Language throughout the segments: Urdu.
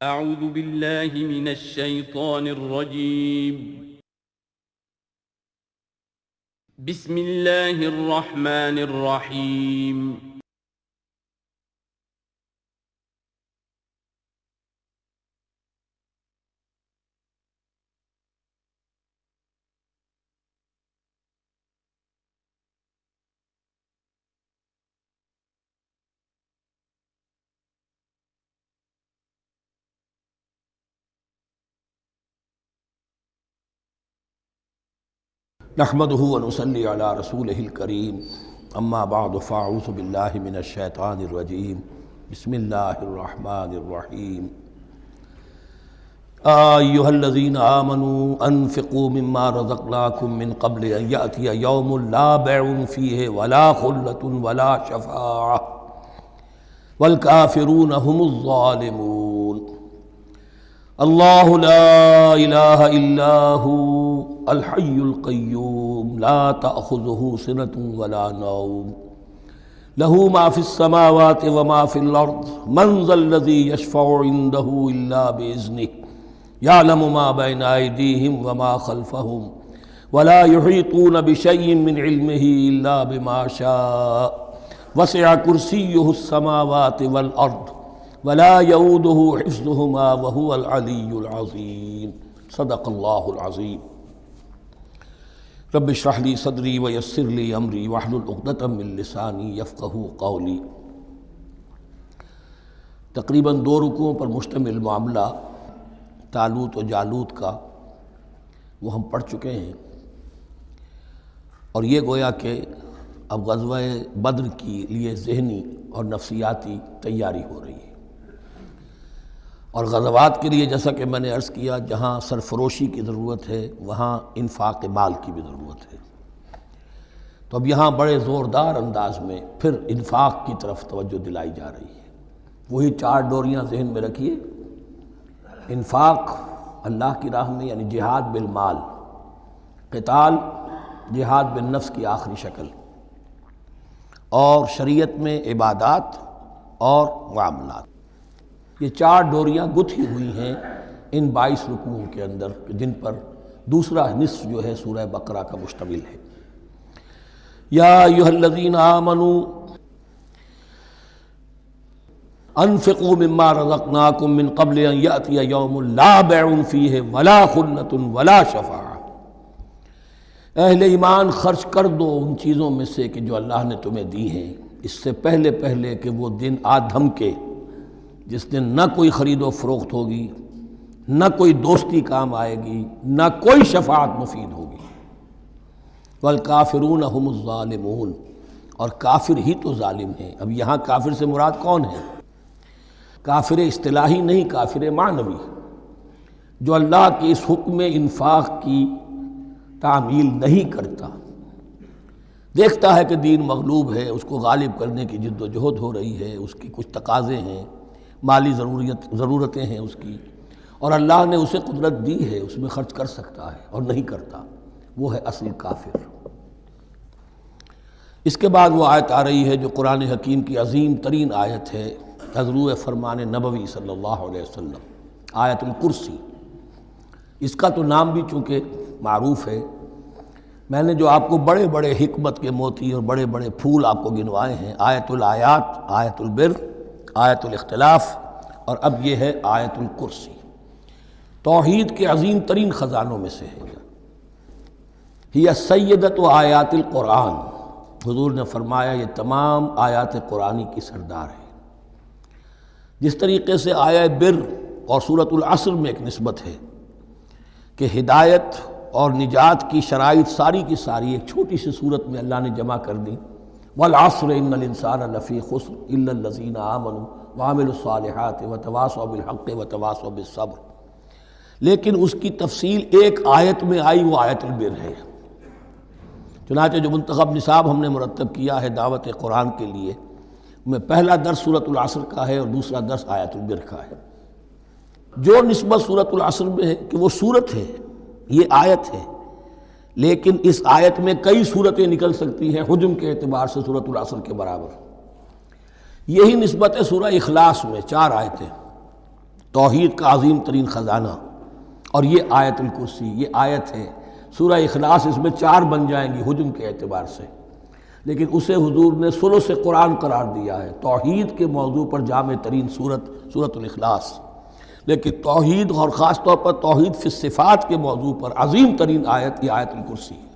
أعوذ بالله من الشيطان الرجيم. بسم الله الرحمن الرحيم. نحمده ونصلي على رسوله الكريم اما بعد فاعوذ بالله من الشیطان الرجیم بسم اللہ الرحمن الرحیم ایها الذین آمنوا انفقوا مما رزقناکم من قبل ان یأتی یوم لا بیع فیہ ولا خلة ولا شفاعة والکافرون هم الظالمون اللہ لا الہ الا ہو الحی القیوم لا تأخذہ سنة ولا نوم لہ ما فی السماوات وما فی الارض من ذا الذی یشفع عنده الا بإذنہ یعلم ما بین ایدیہم وما خلفہم ولا یحیطون بشیء من علمہ الا بما شاء وسع کرسیہ السماوات والارض ولا یؤودہ حفظہما وہو العلی العظیم صدق اللہ العظیم رب اشرح لی صدری ویسر لی امری واحلل عقدۃ من لسانی یفقہوا قولی۔ تقریباً 2 رکوعوں پر مشتمل معاملہ طالوت و جالوت کا وہ ہم پڑھ چکے ہیں، اور یہ گویا کہ اب غزوہ بدر کے لیے ذہنی اور نفسیاتی تیاری ہو رہی ہے، اور غزوات کے لیے جیسا کہ میں نے عرض کیا جہاں سرفروشی کی ضرورت ہے وہاں انفاق مال کی بھی ضرورت ہے، تو اب یہاں بڑے زوردار انداز میں پھر انفاق کی طرف توجہ دلائی جا رہی ہے۔ وہی 4 ڈوریاں ذہن میں رکھیے، انفاق اللہ کی راہ میں یعنی جہاد بالمال، قتال جہاد بالنفس کی آخری شکل، اور شریعت میں عبادات اور معاملات، یہ 4 ڈوریاں گتھی ہوئی ہیں ان 22 رکوعوں کے اندر، جن پر دوسرا نصف جو ہے سورہ بقرہ کا مشتمل ہے۔ یا ایھا الذین آمنوا انفقوا مما رزقناکم من قبل ان یأتی یوم لا بیع فیہ ولا خلة ولا شفاعة، اہل ایمان خرچ کر دو ان چیزوں میں سے کہ جو اللہ نے تمہیں دی ہیں، اس سے پہلے کہ وہ دن آ دھمکے جس دن نہ کوئی خرید و فروخت ہوگی، نہ کوئی دوستی کام آئے گی، نہ کوئی شفاعت مفید ہوگی۔ والکافرون هم الظالمون، اور کافر ہی تو ظالم ہیں۔ اب یہاں کافر سے مراد کون ہے؟ کافر اصطلاحی نہیں، کافر معنوی، جو اللہ کے اس حکم انفاق کی تعمیل نہیں کرتا، دیکھتا ہے کہ دین مغلوب ہے، اس کو غالب کرنے کی جد و جہد ہو رہی ہے، اس کی کچھ تقاضے ہیں، مالی ضرورتیں ہیں اس کی، اور اللہ نے اسے قدرت دی ہے، اس میں خرچ کر سکتا ہے اور نہیں کرتا، وہ ہے اصل کافر۔ اس کے بعد وہ آیت آ رہی ہے جو قرآن حکیم کی عظیم ترین آیت ہے، حضور فرمان نبوی صلی اللہ علیہ وسلم، آیت الکرسی۔ اس کا تو نام بھی چونکہ معروف ہے، میں نے جو آپ کو بڑے بڑے حکمت کے موتی اور بڑے بڑے پھول آپ کو گنوائے ہیں، آیت الآیات، آیت البر، آیت الاختلاف، اور اب یہ ہے آیت الکرسی، توحید کے عظیم ترین خزانوں میں سے ہے۔ ہی سیدۃ آیات القرآن، حضور نے فرمایا یہ تمام آیات قرآنی کی سردار ہے۔ جس طریقے سے آیہ بر اور سورۃ العصر میں ایک نسبت ہے کہ ہدایت اور نجات کی شرائط ساری کی ساری ایک چھوٹی سی صورت میں اللہ نے جمع کر دی، والعصر ان الانسان لفی خسر الا الذین آمنوا وعملوا الصالحات وتواصوا بالحق وتواصوا بالصبر، لیکن اس کی تفصیل ایک آیت میں آئی، وہ آیت البر ہے۔ چنانچہ جو منتخب نصاب ہم نے مرتب کیا ہے دعوت قرآن کے لیے، میں پہلا درس سورۃ العصر کا ہے اور دوسرا درس آیت البر کا ہے۔ جو نسبت سورۃ العصر میں ہے کہ وہ سورت ہے، یہ آیت ہے، لیکن اس آیت میں کئی صورتیں نکل سکتی ہیں حجم کے اعتبار سے سورۃ العصر کے برابر۔ یہی نسبت ہے سورہ اخلاص میں، 4 آیتیں، توحید کا عظیم ترین خزانہ. اور یہ آیت الکرسی، یہ آیت ہے. سورہ اخلاص اس میں 4 بن جائیں گی حجم کے اعتبار سے، لیکن اسے حضور نے ثلث قرآن قرار دیا ہے. توحید کے موضوع پر جامع ترین سورۃ الاخلاص، لیکن توحید اور خاص طور پر توحید فی الصفات کے موضوع پر عظیم ترین آیت یہ آیت الکرسی ہے.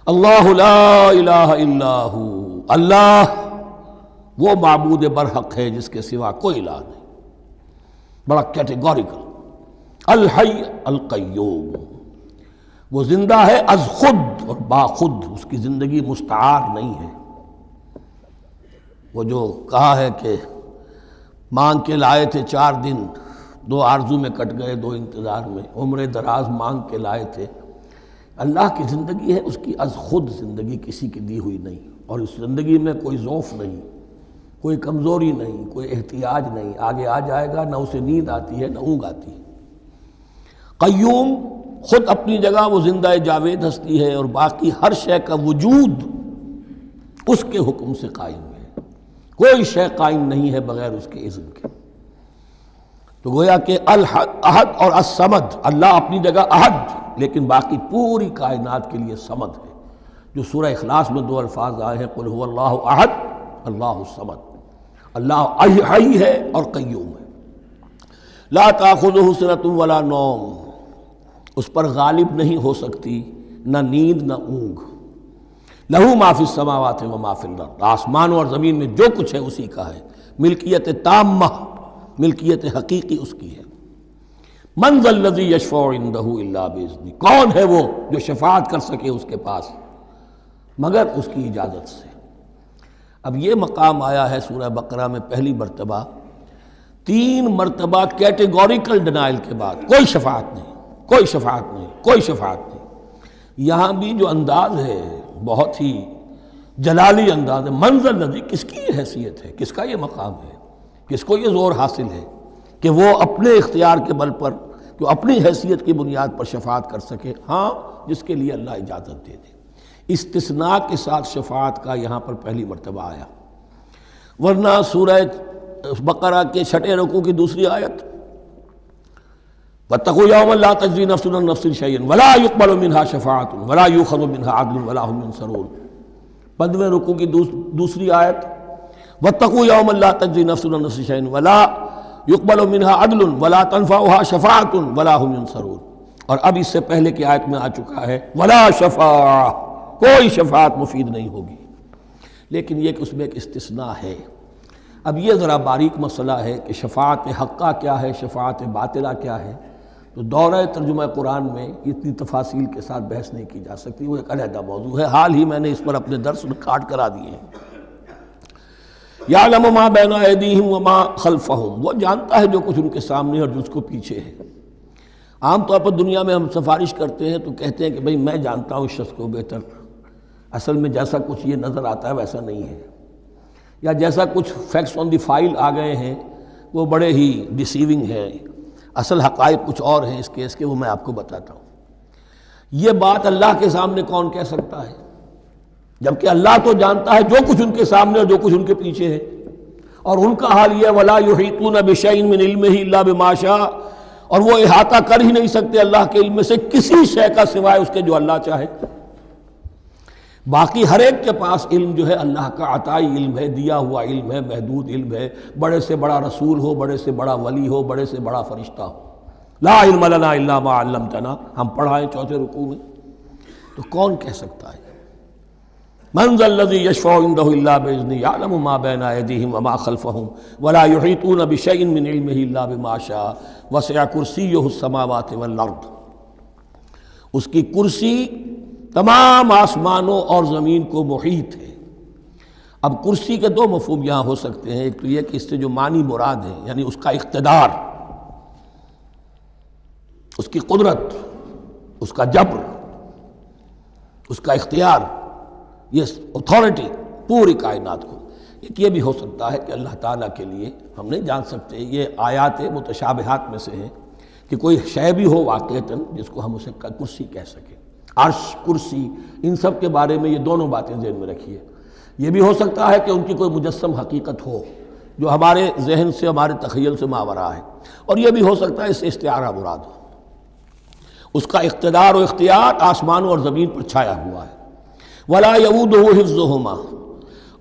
اللہ لا الہ الا ہو، اللہ وہ معبود برحق ہے جس کے سوا کوئی الہ نہیں. بڑا کیٹیگوریکل. الحی القیوم، وہ زندہ ہے از خود اور با خود، اس کی زندگی مستعار نہیں ہے. وہ جو کہا ہے کہ مانگ کے لائے تھے 4 دن، 2 آرزو میں کٹ گئے 2 انتظار میں، عمر دراز مانگ کے لائے تھے. اللہ کی زندگی ہے اس کی از خود زندگی، کسی کی دی ہوئی نہیں، اور اس زندگی میں کوئی ضعف نہیں، کوئی کمزوری نہیں، کوئی احتیاج نہیں. آگے آ جائے گا، نہ اسے نیند آتی ہے نہ اونگ آتی ہے. قیوم، خود اپنی جگہ وہ زندہ جاوید ہستی ہے، اور باقی ہر شے کا وجود اس کے حکم سے قائم ہے. کوئی شے قائم نہیں ہے بغیر اس کے اذن کے. تو گویا کہ احد اور الصمد، اللہ اپنی جگہ احد لیکن باقی پوری کائنات کے لیے صمد ہے. جو سورہ اخلاص میں 2 الفاظ آئے ہیں، قل هو اللہ احد اللہ الصمد. اللہ حی ہے اور قیوم ہے. لا تأخذہ سنۃ ولا نوم، اس پر غالب نہیں ہو سکتی نہ نیند نہ اونگ. لہو ما فی السماوات و ما فی الارض، آسمانوں اور زمین میں جو کچھ ہے اسی کا ہے. ملکیت تامہ، ملکیت حقیقی اس کی ہے. من ذا الذی یشفع عندہ الا باذنہ، کون ہے وہ جو شفاعت کر سکے اس کے پاس مگر اس کی اجازت سے. اب یہ مقام آیا ہے سورہ بقرہ میں پہلی مرتبہ. 3 مرتبہ کیٹیگوریکل ڈینائل کے بعد کوئی شفاعت نہیں، کوئی شفاعت نہیں، کوئی شفاعت نہیں. یہاں بھی جو انداز ہے بہت ہی جلالی انداز ہے. من ذا الذی، کس کی یہ حیثیت ہے، کس کا یہ مقام ہے، کس کو یہ زور حاصل ہے کہ وہ اپنے اختیار کے بل پر، کہ اپنی حیثیت کی بنیاد پر شفاعت کر سکے. ہاں، جس کے لیے اللہ اجازت دے دے. استثناء کے ساتھ شفاعت کا یہاں پر پہلی مرتبہ آیا، ورنہ سورہ بقرہ کے 6 رکوع کی دوسری آیت وَاتَّقُوا يَوْمًا لَا تَجْزِي نَفْسٌ عَن نَفْسٍ شَيْئًا وَلَا يُقْبَلُ مِنْهَا شَفَاعَةٌ وَلَا يُؤْخَذُ مِنْهَا عَدْلٌ وَلَا هُمْ يُنصَرُونَ. 15ویں رکوع کی دوسری آیت وَاتَّقُوا يَوْمًا لَا تَجْزِي نَفْسٌ عَن نَفْسٍ شَيْئًا وَلَا يُقْبَلُ مِنْهَا عَدْلٌ وَلَا تَنفَعُهَا شَفَاعَةٌ وَلَا هُمْ يُنصَرُونَ. اور اب اس سے پہلے کی آیت میں آ چکا ہے وَلَا شَفَاعَةٌ، کوئی شفاعت مفید نہیں ہوگی. لیکن یہ کہ اس میں ایک استثناء ہے. اب یہ ذرا باریک مسئلہ ہے کہ شفاعت حقہ کیا ہے، شفاعت باطلہ کیا ہے. تو دورہ ترجمہ قرآن میں اتنی تفاصیل کے ساتھ بحث نہیں کی جا سکتی، وہ ایک علیحدہ موضوع ہے. حال ہی میں نے اس پر اپنے درس ریکارڈ کرا دیے ہیں. یعلم ما بین ایدیہم وما خلفہم، وہ جانتا ہے جو کچھ ان کے سامنے اور جو اس کو پیچھے ہے. عام طور پر دنیا میں ہم سفارش کرتے ہیں تو کہتے ہیں کہ بھئی میں جانتا ہوں اس شخص کو بہتر. اصل میں جیسا کچھ یہ نظر آتا ہے ویسا نہیں ہے، یا جیسا کچھ فیکٹس آن دی فائل آ گئے ہیں وہ بڑے ہی ڈیسیونگ ہیں. اصل حقائق کچھ اور ہیں اس کیس کے، وہ میں آپ کو بتاتا ہوں. یہ بات اللہ کے سامنے کون کہہ سکتا ہے، جبکہ اللہ تو جانتا ہے جو کچھ ان کے سامنے اور جو کچھ ان کے پیچھے ہے. اور ان کا حال یہ وَلَا يُحِيطُونَ بِشَيْءٍ مِّنْ عِلْمِهِ إِلَّا بِمَا شَاءَ، اور وہ احاطہ کر ہی نہیں سکتے اللہ کے علم سے کسی شے کا سوائے اس کے جو اللہ چاہے. باقی ہر ایک کے پاس علم جو ہے اللہ کا عطائی علم ہے، دیا ہوا علم ہے، محدود علم ہے. بڑے سے بڑا رسول ہو، بڑے سے بڑا ولی ہو، بڑے سے بڑا فرشتہ ہو. لا علم لنا الا ما علمتنا، ہم پڑھائیں 4 رکوع میں. تو کون کہہ سکتا ہے من ذا الذی یشفع عندہ الا باذنہ یعلم ما بین ایدیہم وما خلفہم ولا یحیطون بشیء من علمہ الا بما شاء وسع کرسیہ السماوات والارض. اس کی کرسی تمام آسمانوں اور زمین کو محیط ہے. اب کرسی کے 2 مفہوم یہاں ہو سکتے ہیں. ایک تو یہ کہ اس سے جو معنی مراد ہے یعنی اس کا اقتدار، اس کی قدرت، اس کا جبر، اس کا اختیار، یہ اتھارٹی پوری کائنات کو. ایک یہ بھی ہو سکتا ہے کہ اللہ تعالیٰ کے لیے ہم نہیں جان سکتے، یہ آیات متشابہات میں سے ہیں کہ کوئی شے بھی ہو واقعتاً جس کو ہم اسے کرسی کہہ سکیں. عرش، کرسی، ان سب کے بارے میں یہ دونوں باتیں ذہن میں رکھیے. یہ بھی ہو سکتا ہے کہ ان کی کوئی مجسم حقیقت ہو جو ہمارے ذہن سے ہمارے تخیل سے ماورا ہے، اور یہ بھی ہو سکتا ہے اس سے استعارہ مراد ہو۔ اس کا اقتدار و اختیار آسمانوں اور زمین پر چھایا ہوا ہے۔ ولا یؤودہ حفظہما،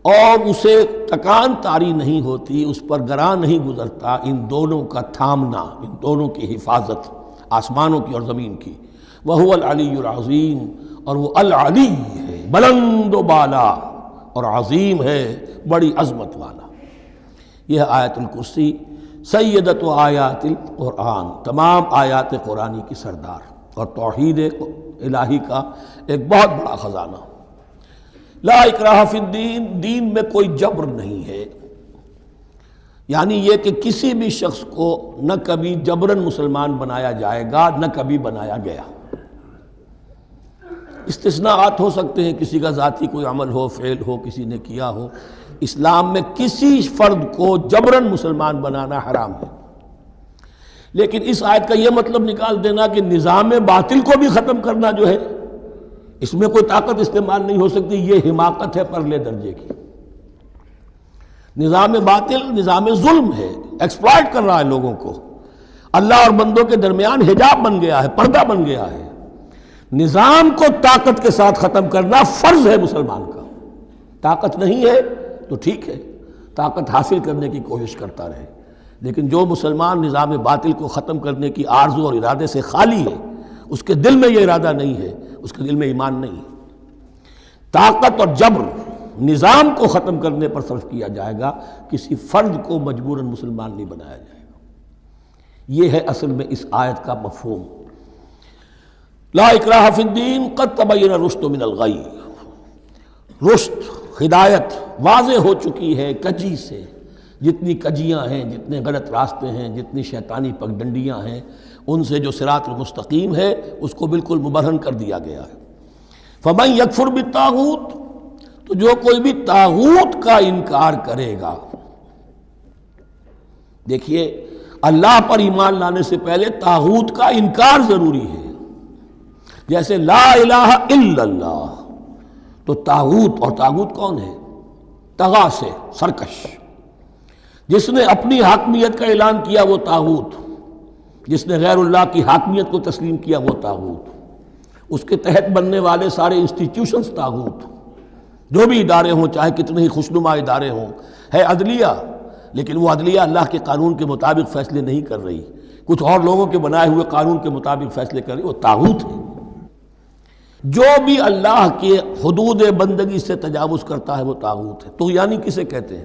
اور اسے تکان طاری نہیں ہوتی، اس پر گراں نہیں گزرتا ان دونوں کا تھامنا، ان دونوں کی حفاظت، آسمانوں کی اور زمین کی۔ وہو العلی العظیم، اور وہ العلی ہے، بلند و بالا، اور عظیم ہے، بڑی عظمت والا۔ یہ آیت الکرسی سیدۃ آیات القرآن، تمام آیات قرآنی کی سردار، اور توحید الہی کا ایک بہت بڑا خزانہ۔ لا اکراہ فی الدین، دین میں کوئی جبر نہیں ہے، یعنی یہ کہ کسی بھی شخص کو نہ کبھی جبراً مسلمان بنایا جائے گا، نہ کبھی بنایا گیا۔ استثناءات ہو سکتے ہیں، کسی کا ذاتی کوئی عمل ہو، فعل ہو، کسی نے کیا ہو۔ اسلام میں کسی فرد کو جبراً مسلمان بنانا حرام ہے، لیکن اس آیت کا یہ مطلب نکال دینا کہ نظام باطل کو بھی ختم کرنا جو ہے، اس میں کوئی طاقت استعمال نہیں ہو سکتی، یہ حماقت ہے پرلے درجے کی۔ نظام باطل نظام ظلم ہے، ایکسپلائٹ کر رہا ہے لوگوں کو، اللہ اور بندوں کے درمیان حجاب بن گیا ہے، پردہ بن گیا ہے۔ نظام کو طاقت کے ساتھ ختم کرنا فرض ہے مسلمان کا۔ طاقت نہیں ہے تو ٹھیک ہے، طاقت حاصل کرنے کی کوشش کرتا رہے، لیکن جو مسلمان نظام باطل کو ختم کرنے کی آرزو اور ارادے سے خالی ہے، اس کے دل میں یہ ارادہ نہیں ہے، اس کے دل میں ایمان نہیں ہے۔ طاقت اور جبر نظام کو ختم کرنے پر صرف کیا جائے گا، کسی فرد کو مجبوراً مسلمان نہیں بنایا جائے گا۔ یہ ہے اصل میں اس آیت کا مفہوم۔ لا اکراہ فی الدین قد تبین الرشد من الغی، رشد، ہدایت واضح ہو چکی ہے کجی سے۔ جتنی کجیاں ہیں، جتنے غلط راستے ہیں، جتنی شیطانی پگڈنڈیاں ہیں، ان سے جو صراط المستقیم ہے اس کو بالکل مبرہن کر دیا گیا ہے۔ فمن یکفر بالطاغوت، تو جو کوئی بھی طاغوت کا انکار کرے گا، دیکھیے اللہ پر ایمان لانے سے پہلے طاغوت کا انکار ضروری ہے۔ جیسے لا الہ الا اللہ، تو طاغوت، اور طاغوت کون ہے؟ طغا سے سرکش، جس نے اپنی حاکمیت کا اعلان کیا وہ طاغوت، جس نے غیر اللہ کی حاکمیت کو تسلیم کیا وہ طاغوت، اس کے تحت بننے والے سارے انسٹیٹیوشنز طاغوت، جو بھی ادارے ہوں، چاہے کتنے ہی خوشنما ادارے ہوں۔ ہے عدلیہ، لیکن وہ عدلیہ اللہ کے قانون کے مطابق فیصلے نہیں کر رہی، کچھ اور لوگوں کے بنائے ہوئے قانون کے مطابق فیصلے کر رہی، وہ طاغوت ہے۔ جو بھی اللہ کے حدود بندگی سے تجاوز کرتا ہے وہ طاغوت ہے۔ طغیانی کسے کہتے ہیں؟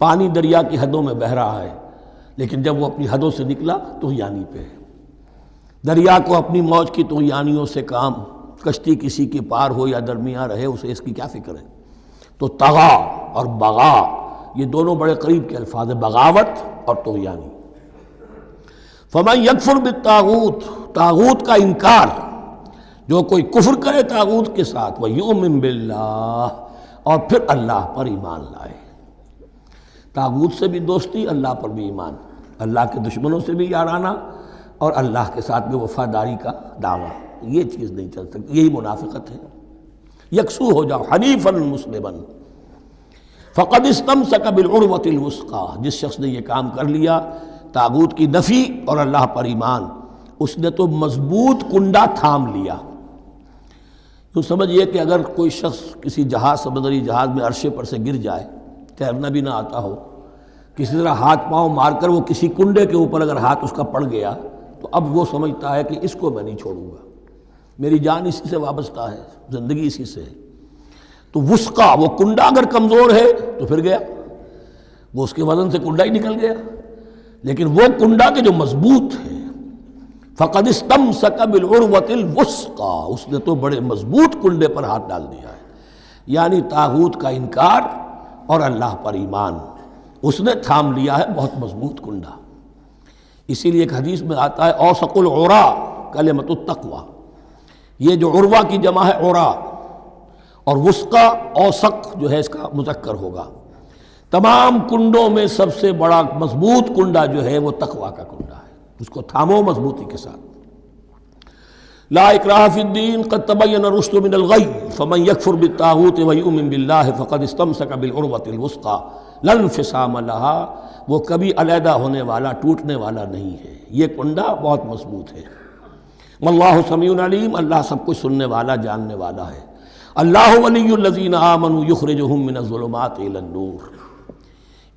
پانی دریا کی حدوں میں بہہ رہا ہے، لیکن جب وہ اپنی حدوں سے نکلا طغیانی پہ ہے۔ دریا کو اپنی موج کی طغیانیوں سے کام، کشتی کسی کی پار ہو یا درمیان رہے، اسے اس کی کیا فکر ہے؟ تو طغا اور بغا، یہ دونوں بڑے قریب کے الفاظ ہیں، بغاوت اور طغیانی۔ فمن یکفر بالطاغوت، طاغوت کا انکار، جو کوئی کفر کرے طاغوت کے ساتھ، وَيُؤْمِن بِاللَّهِ، اور پھر اللہ پر ایمان لائے۔ طاغوت سے بھی دوستی، اللہ پر بھی ایمان، اللہ کے دشمنوں سے بھی یارانہ، اور اللہ کے ساتھ بھی وفاداری کا دعویٰ، یہ چیز نہیں چل سکتی، یہی منافقت ہے۔ یکسو ہو جاؤ، حنیفاً مسلماً، فقد استمسک بالعروۃ الوثقی، جس شخص نے یہ کام کر لیا، طاغوت کی نفی اور اللہ پر ایمان، اس نے تو مضبوط کنڈا تھام لیا۔ تو سمجھئے کہ اگر کوئی شخص کسی جہاز، سمندری جہاز میں عرشے پر سے گر جائے، تیرنا بھی نہ آتا ہو، کسی طرح ہاتھ پاؤں مار کر وہ کسی کنڈے کے اوپر اگر ہاتھ اس کا پڑ گیا، تو اب وہ سمجھتا ہے کہ اس کو میں نہیں چھوڑوں گا، میری جان اسی سے وابستہ ہے، زندگی اسی سے ہے۔ تو وثقہ، وہ کنڈا اگر کمزور ہے تو پھر گیا، وہ اس کے وزن سے کنڈا ہی نکل گیا، لیکن وہ کنڈا کہ جو مضبوط ہے، فقد استمسک بالعروۃ الوثقی، اس نے تو بڑے مضبوط کنڈے پر ہاتھ ڈال دیا ہے، یعنی طاغوت کا انکار اور اللہ پر ایمان، اس نے تھام لیا ہے بہت مضبوط کنڈا۔ اسی لیے ایک حدیث میں آتا ہے اوثق العریٰ کلمۃ التقویٰ، یہ جو عروہ کی جمع ہے عریٰ، اور وثقہ اوثق جو ہے اس کا مذکر ہوگا۔ تمام کنڈوں میں سب سے بڑا مضبوط کنڈا جو ہے وہ تقویٰ کا کنڈا ہے، اس کو تھامو مضبوطی کے ساتھ۔ لا اکراہ فی الدین قد تبین الرشد من الغی فمن یکفر بالطاغوت ویؤمن باللہ فقد استمسک بالعروۃ الوثقی لن انفصام لہا، وہ کبھی علیحدہ ہونے والا، ٹوٹنے والا نہیں ہے، یہ کنڈا بہت مضبوط ہے۔ واللہ سمیع علیم، اللہ سب کچھ سننے والا، جاننے والا ہے۔ اللہ ولی الذین آمنوا یخرجہم من الظلمات الی النور،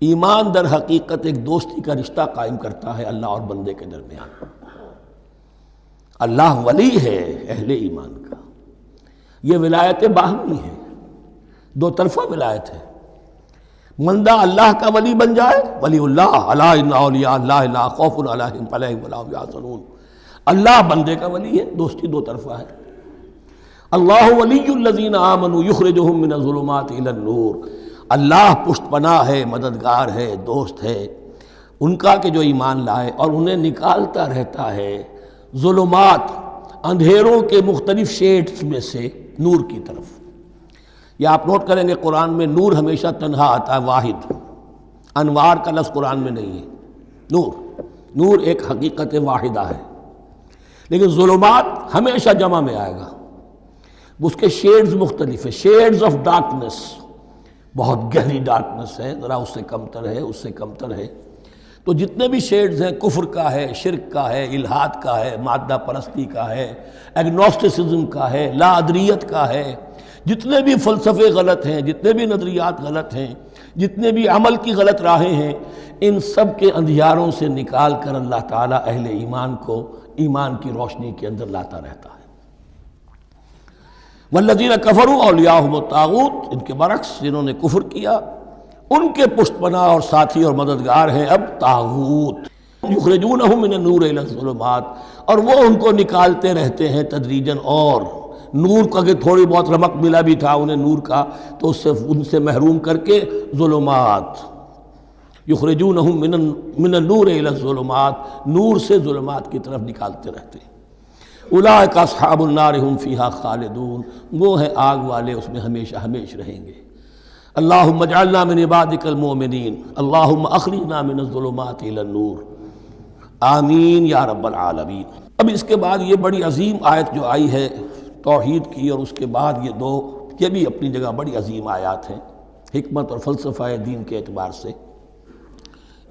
ایمان در حقیقت ایک دوستی کا رشتہ قائم کرتا ہے اللہ اور بندے کے درمیان۔ اللہ ولی ہے اہل ایمان کا، یہ ولایت باہمی ہے، دو طرفہ ولایت ہے۔ بندہ اللہ کا ولی بن جائے، ولی اللہ، الا ان اولیاء اللہ لا خوف علیہم ولا هم یحزنون، اللہ بندے کا ولی ہے، دوستی دو طرفہ ہے۔ اللہ ولی الذین آمنوا یخرجہم من الظلمات الی النور، اللہ پشت پناہ ہے، مددگار ہے، دوست ہے ان کا کہ جو ایمان لائے اور انہیں نکالتا رہتا ہے ظلمات، اندھیروں کے مختلف شیڈز میں سے نور کی طرف۔ یہ آپ نوٹ کریں گے قرآن میں نور ہمیشہ تنہا آتا ہے، واحد، انوار کا لفظ قرآن میں نہیں ہے۔ نور ایک حقیقت واحدہ ہے، لیکن ظلمات ہمیشہ جمع میں آئے گا، اس کے شیڈز مختلف ہیں، شیڈز آف ڈارکنس، بہت گہری ڈارکنس ہے، ذرا اس سے کمتر ہے، اس سے کمتر ہے۔ تو جتنے بھی شیڈز ہیں، کفر کا ہے، شرک کا ہے، الحاد کا ہے، مادہ پرستی کا ہے، ایگنوسٹسزم کا ہے، لا ادریت کا ہے، جتنے بھی فلسفے غلط ہیں، جتنے بھی نظریات غلط ہیں، جتنے بھی عمل کی غلط راہیں ہیں، ان سب کے اندھیاروں سے نکال کر اللہ تعالیٰ اہل ایمان کو ایمان کی روشنی کے اندر لاتا رہتا ہے۔ والذین کفروا اولیاءہم الطاغوت، ان کے برعکس جنہوں نے کفر کیا ان کے پشت پناہ اور ساتھی اور مددگار ہیں اب طاغوت۔ یخرجونہم من النور الی الظلمات، اور وہ ان کو نکالتے رہتے ہیں تدریجاً، اور نور کا کہ تھوڑی بہت رمق ملا بھی تھا انہیں نور کا تو ان سے محروم کر کے ظلمات، یخرجونہم من النور الی الظلمات، نور سے ظلمات کی طرف نکالتے رہتے ہیں۔ اولئک اصحاب النار هم فیہا خالدون، وہ ہیں آگ والے، اس میں ہمیشہ ہمیش رہیں گے۔ اللہم اجعلنا من عبادک المؤمنین، اللہم اخرجنا من الظلمات الی النور، آمین یا رب العالمین۔ اب اس کے بعد یہ بڑی عظیم آیت جو آئی ہے توحید کی، اور اس کے بعد یہ بھی اپنی جگہ بڑی عظیم آیات ہیں حکمت اور فلسفہ دین کے اعتبار سے۔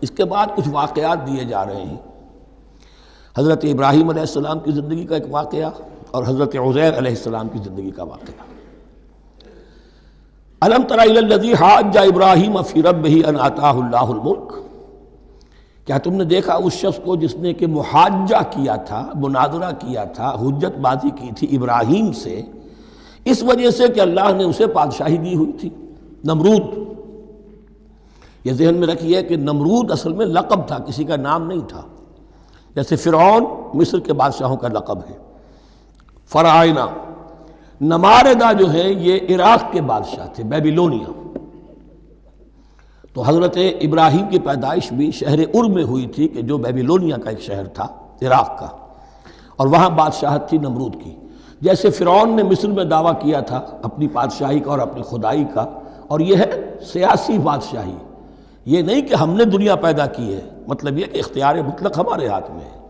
اس کے بعد کچھ واقعات دیے جا رہے ہیں، حضرت ابراہیم علیہ السلام کی زندگی کا ایک واقعہ اور حضرت عزیر علیہ السلام کی زندگی کا واقعہ۔ الم تر الی الذی حاج ابراہیم فی ربہ ان آتاہ اللہ الملک، کیا تم نے دیکھا اس شخص کو جس نے کہ محاجہ کیا تھا، مناظرہ کیا تھا، حجت بازی کی تھی ابراہیم سے، اس وجہ سے کہ اللہ نے اسے بادشاہی دی ہوئی تھی، نمرود۔ یہ ذہن میں رکھیے کہ نمرود اصل میں لقب تھا، کسی کا نام نہیں تھا، جیسے فرعون مصر کے بادشاہوں کا لقب ہے، فرعونہ۔ نماردہ جو ہے یہ عراق کے بادشاہ تھے، بیبیلونیا۔ تو حضرت ابراہیم کی پیدائش بھی شہر ار میں ہوئی تھی کہ جو بیبیلونیا کا ایک شہر تھا عراق کا، اور وہاں بادشاہت تھی نمرود کی۔ جیسے فرعون نے مصر میں دعویٰ کیا تھا اپنی بادشاہی کا اور اپنی خدائی کا، اور یہ ہے سیاسی بادشاہی، یہ نہیں کہ ہم نے دنیا پیدا کی ہے، مطلب یہ کہ اختیار مطلق ہمارے ہاتھ میں ہے،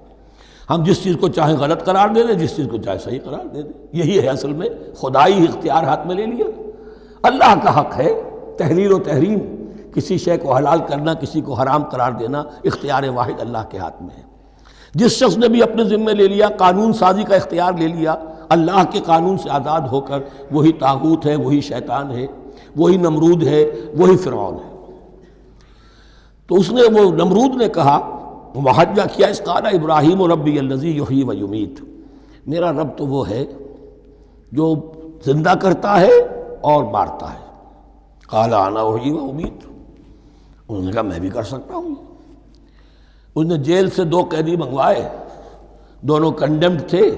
ہم جس چیز کو چاہیں غلط قرار دے دیں، جس چیز کو چاہے صحیح قرار دے دیں۔ یہی ہے اصل میں خدائی اختیار ہاتھ میں لے لیا۔ اللہ کا حق ہے تحلیل و تحریم، کسی شے کو حلال کرنا، کسی کو حرام قرار دینا، اختیار واحد اللہ کے ہاتھ میں ہے۔ جس شخص نے بھی اپنے ذمے لے لیا، قانون سازی کا اختیار لے لیا اللہ کے قانون سے آزاد ہو کر، وہی طاغوت ہے، وہی شیطان ہے، وہی نمرود ہے، وہی فرعون ہے۔ تو اس نے، وہ نمرود نے کہا، محاجہ کیا، اس قال ابراہیم ربی الذی یحیی و یمیت، میرا رب تو وہ ہے جو زندہ کرتا ہے اور مارتا ہے۔ قال انا احیی و امیت، انہوں نے کہا میں بھی کر سکتا ہوں۔ اس نے جیل سے 2 قیدی منگوائے، دونوں کنڈیمڈ تھے،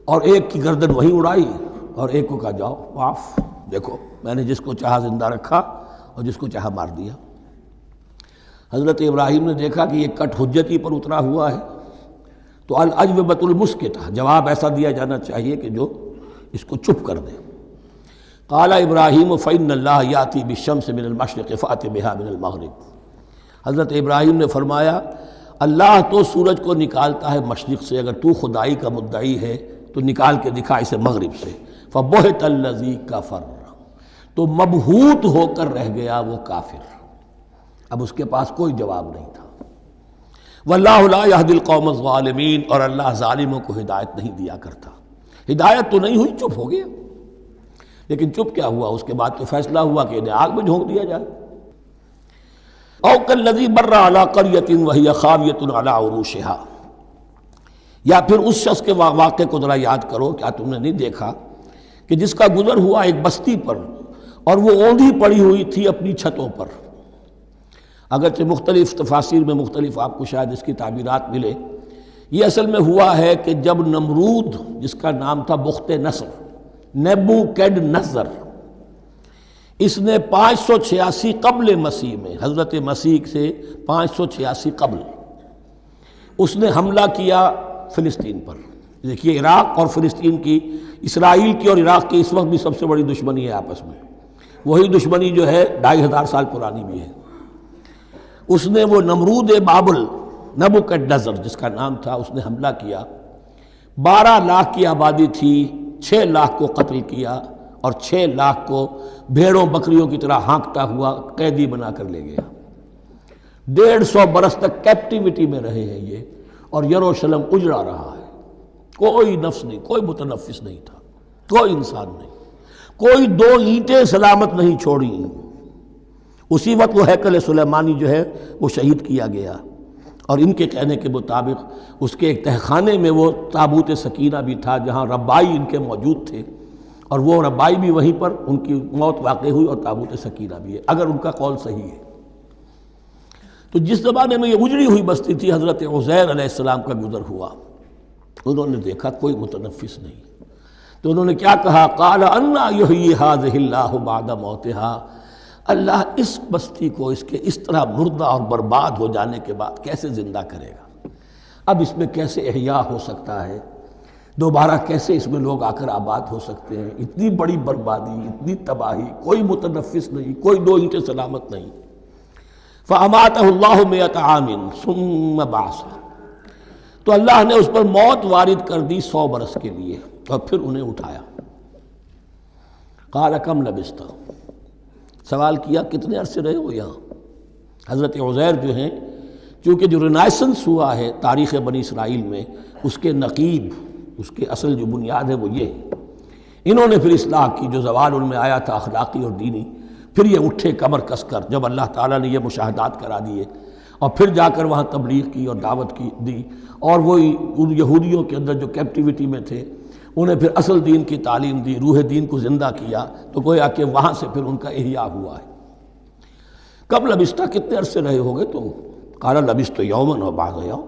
اور ایک کی گردن وہیں اڑائی اور ایک کو کہا جاؤ معاف، دیکھو میں نے جس کو چاہا زندہ رکھا اور جس کو چاہا مار دیا۔ حضرت ابراہیم نے دیکھا کہ یہ کٹ حجتی پر اترا ہوا ہے، تو الاجوبۃ المسکتہ، جواب ایسا دیا جانا چاہیے کہ جو اس کو چپ کر دے۔ قال ابراہیم فإن اللہ یاتی بالشمس من المشرق فأت بها من المغرب، حضرت ابراہیم نے فرمایا اللہ تو سورج کو نکالتا ہے مشرق سے، اگر تو خدائی کا مدعی ہے تو نکال کے دکھا اسے مغرب سے۔ فبہت الذی کفر، تو مبہوت ہو کر رہ گیا وہ کافر۔ اب اس کے پاس کوئی جواب نہیں تھا۔ واللہ لا یہدی القوم الظالمین، اور اللہ ظالموں کو ہدایت نہیں دیا کرتا۔ ہدایت تو نہیں ہوئی، چپ ہو گیا، لیکن چپ کیا ہوا؟ اس کے بعد تو فیصلہ ہوا کہ انہیں آگ میں جھونک دیا جائے۔ او کالذی مر علی قریۃ وہی خاویۃ علی عروشها، یا پھر اس شخص کے واقعے کو ذرا یاد کرو، کیا تم نے نہیں دیکھا کہ جس کا گزر ہوا ایک بستی پر اور وہ اوندھی پڑی ہوئی تھی اپنی چھتوں پر۔ اگرچہ مختلف تفاسیر میں مختلف آپ کو شاید اس کی تعبیرات ملے، یہ اصل میں ہوا ہے کہ جب نمرود، جس کا نام تھا بخت نصر، نیبوکیڈنیزر، اس نے 586 قبل مسیح میں، حضرت مسیح سے 586 قبل، اس نے حملہ کیا فلسطین پر۔ دیکھیے عراق اور فلسطین کی، اسرائیل کی اور عراق کی اس وقت بھی سب سے بڑی دشمنی ہے آپس میں، وہی دشمنی جو ہے 2500 سال پرانی بھی ہے۔ اس نے وہ نمرود بابل، نیبوکیڈنیزر جس کا نام تھا، اس نے حملہ کیا، 12 لاکھ کی آبادی تھی، 6 لاکھ کو قتل کیا اور 6 لاکھ کو بھیڑوں بکریوں کی طرح ہانکتا ہوا قیدی بنا کر لے گیا۔ 150 برس تک کیپٹیوٹی میں رہے ہیں یہ، اور یروشلم اجڑا رہا ہے، کوئی نفس نہیں، کوئی متنفس نہیں تھا، کوئی انسان نہیں، کوئی 2 اینٹیں سلامت نہیں چھوڑی۔ اسی وقت وہ ہیکل سلیمانی جو ہے وہ شہید کیا گیا، اور ان کے کہنے کے مطابق اس کے ایک تہخانے میں وہ تابوت سکینہ بھی تھا جہاں ربائی ان کے موجود تھے، اور وہ ربائی بھی وہیں پر ان کی موت واقع ہوئی، اور تابوت سکینہ بھی ہے، اگر ان کا قول صحیح ہے۔ تو جس زمانے میں یہ اجڑی ہوئی بستی تھی، حضرت عزیر علیہ السلام کا گزر ہوا، انہوں نے دیکھا کوئی متنفس نہیں، تو انہوں نے کیا کہا؟ قال انا یحیی ھذہ اللہ بعد موتہا، اللہ اس بستی کو اس کے اس طرح مردہ اور برباد ہو جانے کے بعد کیسے زندہ کرے گا؟ اب اس میں کیسے احیاء ہو سکتا ہے؟ دوبارہ کیسے اس میں لوگ آ کر آباد ہو سکتے ہیں؟ اتنی بڑی بربادی، اتنی تباہی، کوئی متنفس نہیں، کوئی 2 اینٹیں سلامت نہیں۔ فَأَمَاتَهُ اللَّهُ مِئَةَ عَامٍ ثُمَّ بَعَثَهُ، تو اللہ نے اس پر موت وارد کر دی 100 برس کے لیے، اور پھر انہیں اٹھایا۔ قَالَ كَمْ لَبِثْتَ، سوال کیا کتنے عرصے رہے ہو یہاں؟ حضرت عزیر جو ہیں، چونکہ جو رینائسنس ہوا ہے تاریخ بنی اسرائیل میں، اس کے نقیب، اس کے اصل جو بنیاد ہے وہ یہ ہے۔ انہوں نے پھر اصلاح کی، جو زوال ان میں آیا تھا اخلاقی اور دینی، پھر یہ اٹھے کمر کس کر، جب اللہ تعالیٰ نے یہ مشاہدات کرا دیے، اور پھر جا کر وہاں تبلیغ کی اور دعوت کی دی، اور وہی ان یہودیوں کے اندر جو کیپٹیوٹی میں تھے انہیں پھر اصل دین کی تعلیم دی، روح دین کو زندہ کیا، تو گویا کہ وہاں سے پھر ان کا احیاء ہوا ہے۔ کب لبثت، کتنے عرصے رہے ہوگے تم؟ قال لبثت یوما و بعض یوم،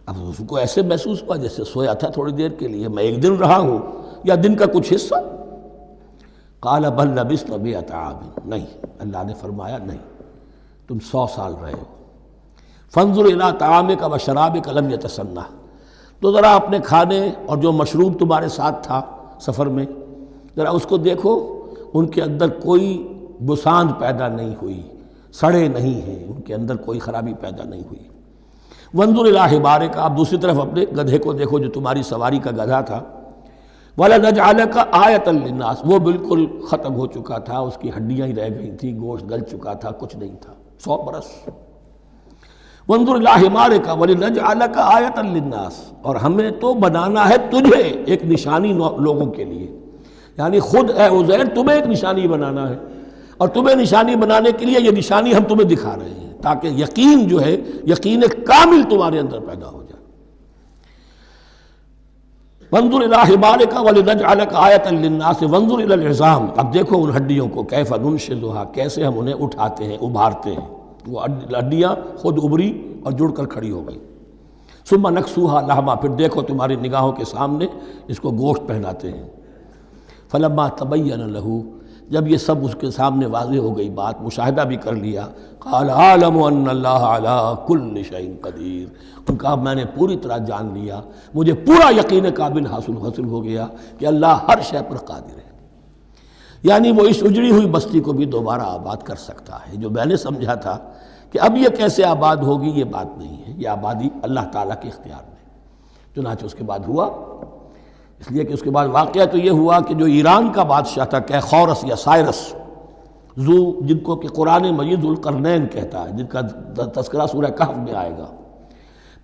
اب اس کو ایسے محسوس ہوا جیسے سویا تھا تھوڑی دیر کے لیے، میں 1 دن رہا ہوں یا دن کا کچھ حصہ۔ قال بل لبثت 100 عام، نہیں، اللہ نے فرمایا نہیں، تم 100 سال رہے ہو۔ فانظر الی طعامک و شرابک لم یتسنہ، تو ذرا اپنے کھانے اور جو مشروب تمہارے ساتھ تھا سفر میں، ذرا اس کو دیکھو، ان کے اندر کوئی بساند پیدا نہیں ہوئی، سڑے نہیں ہیں، ان کے اندر کوئی خرابی پیدا نہیں ہوئی۔ وانظر الی حمارک، آپ دوسری طرف اپنے گدھے کو دیکھو جو تمہاری سواری کا گدھا تھا۔ وَلَنَجْعَلَكَ آیَةً لِلنَّاسِ، وہ بالکل ختم ہو چکا تھا، اس کی ہڈیاں ہی رہ گئی تھیں، گوشت گل چکا تھا، کچھ نہیں تھا، 100 برس۔ وانظر الی حمارک وَلِنَجْعَلَكَ آیَةً لِلنَّاسِ، اور ہمیں تو بنانا ہے تجھے ایک نشانی لوگوں کے لیے، یعنی خود اے عزیر تمہیں ایک نشانی بنانا ہے، اور تمہیں نشانی بنانے کے لیے یہ نشانی ہم تمہیں دکھا رہے ہیں، تاکہ یقین جو ہے، یقین کامل تمہارے اندر پیدا ہو جائے۔ وانظر الی حمارک ولنجعلک آیۃ للناس وانظر الی العظام، اب دیکھو ان ہڈیوں کو، کیف ننشزھا، کیسے ہم انہیں اٹھاتے ہیں، ابھارتے ہیں، وہ ہڈیاں خود ابری اور جڑ کر کھڑی ہو گئی۔ ثم نکسوھا لحما، پھر دیکھو تمہاری نگاہوں کے سامنے اس کو گوشت پہناتے ہیں۔ فلما تبین لہ، جب یہ سب اس کے سامنے واضح ہو گئی بات، مشاہدہ بھی کر لیا، قال اعلم ان اللہ علی کل شیء قدیر، ان کا میں نے پوری طرح جان لیا، مجھے پورا یقین قابل حاصل ہو گیا کہ اللہ ہر شے پر قادر ہے، یعنی وہ اس اجڑی ہوئی بستی کو بھی دوبارہ آباد کر سکتا ہے۔ جو میں نے سمجھا تھا کہ اب یہ کیسے آباد ہوگی، یہ بات نہیں ہے، یہ آبادی اللہ تعالیٰ کے اختیار میں۔ چنانچہ اس کے بعد ہوا، اس لیے کہ اس کے بعد واقعہ تو یہ ہوا کہ جو ایران کا بادشاہ تھا کیخورس یا سائرس، ذو جن کو کہ قرآن مجید ذوالقرنین کہتا ہے، جن کا تذکرہ سورہ کہف میں آئے گا۔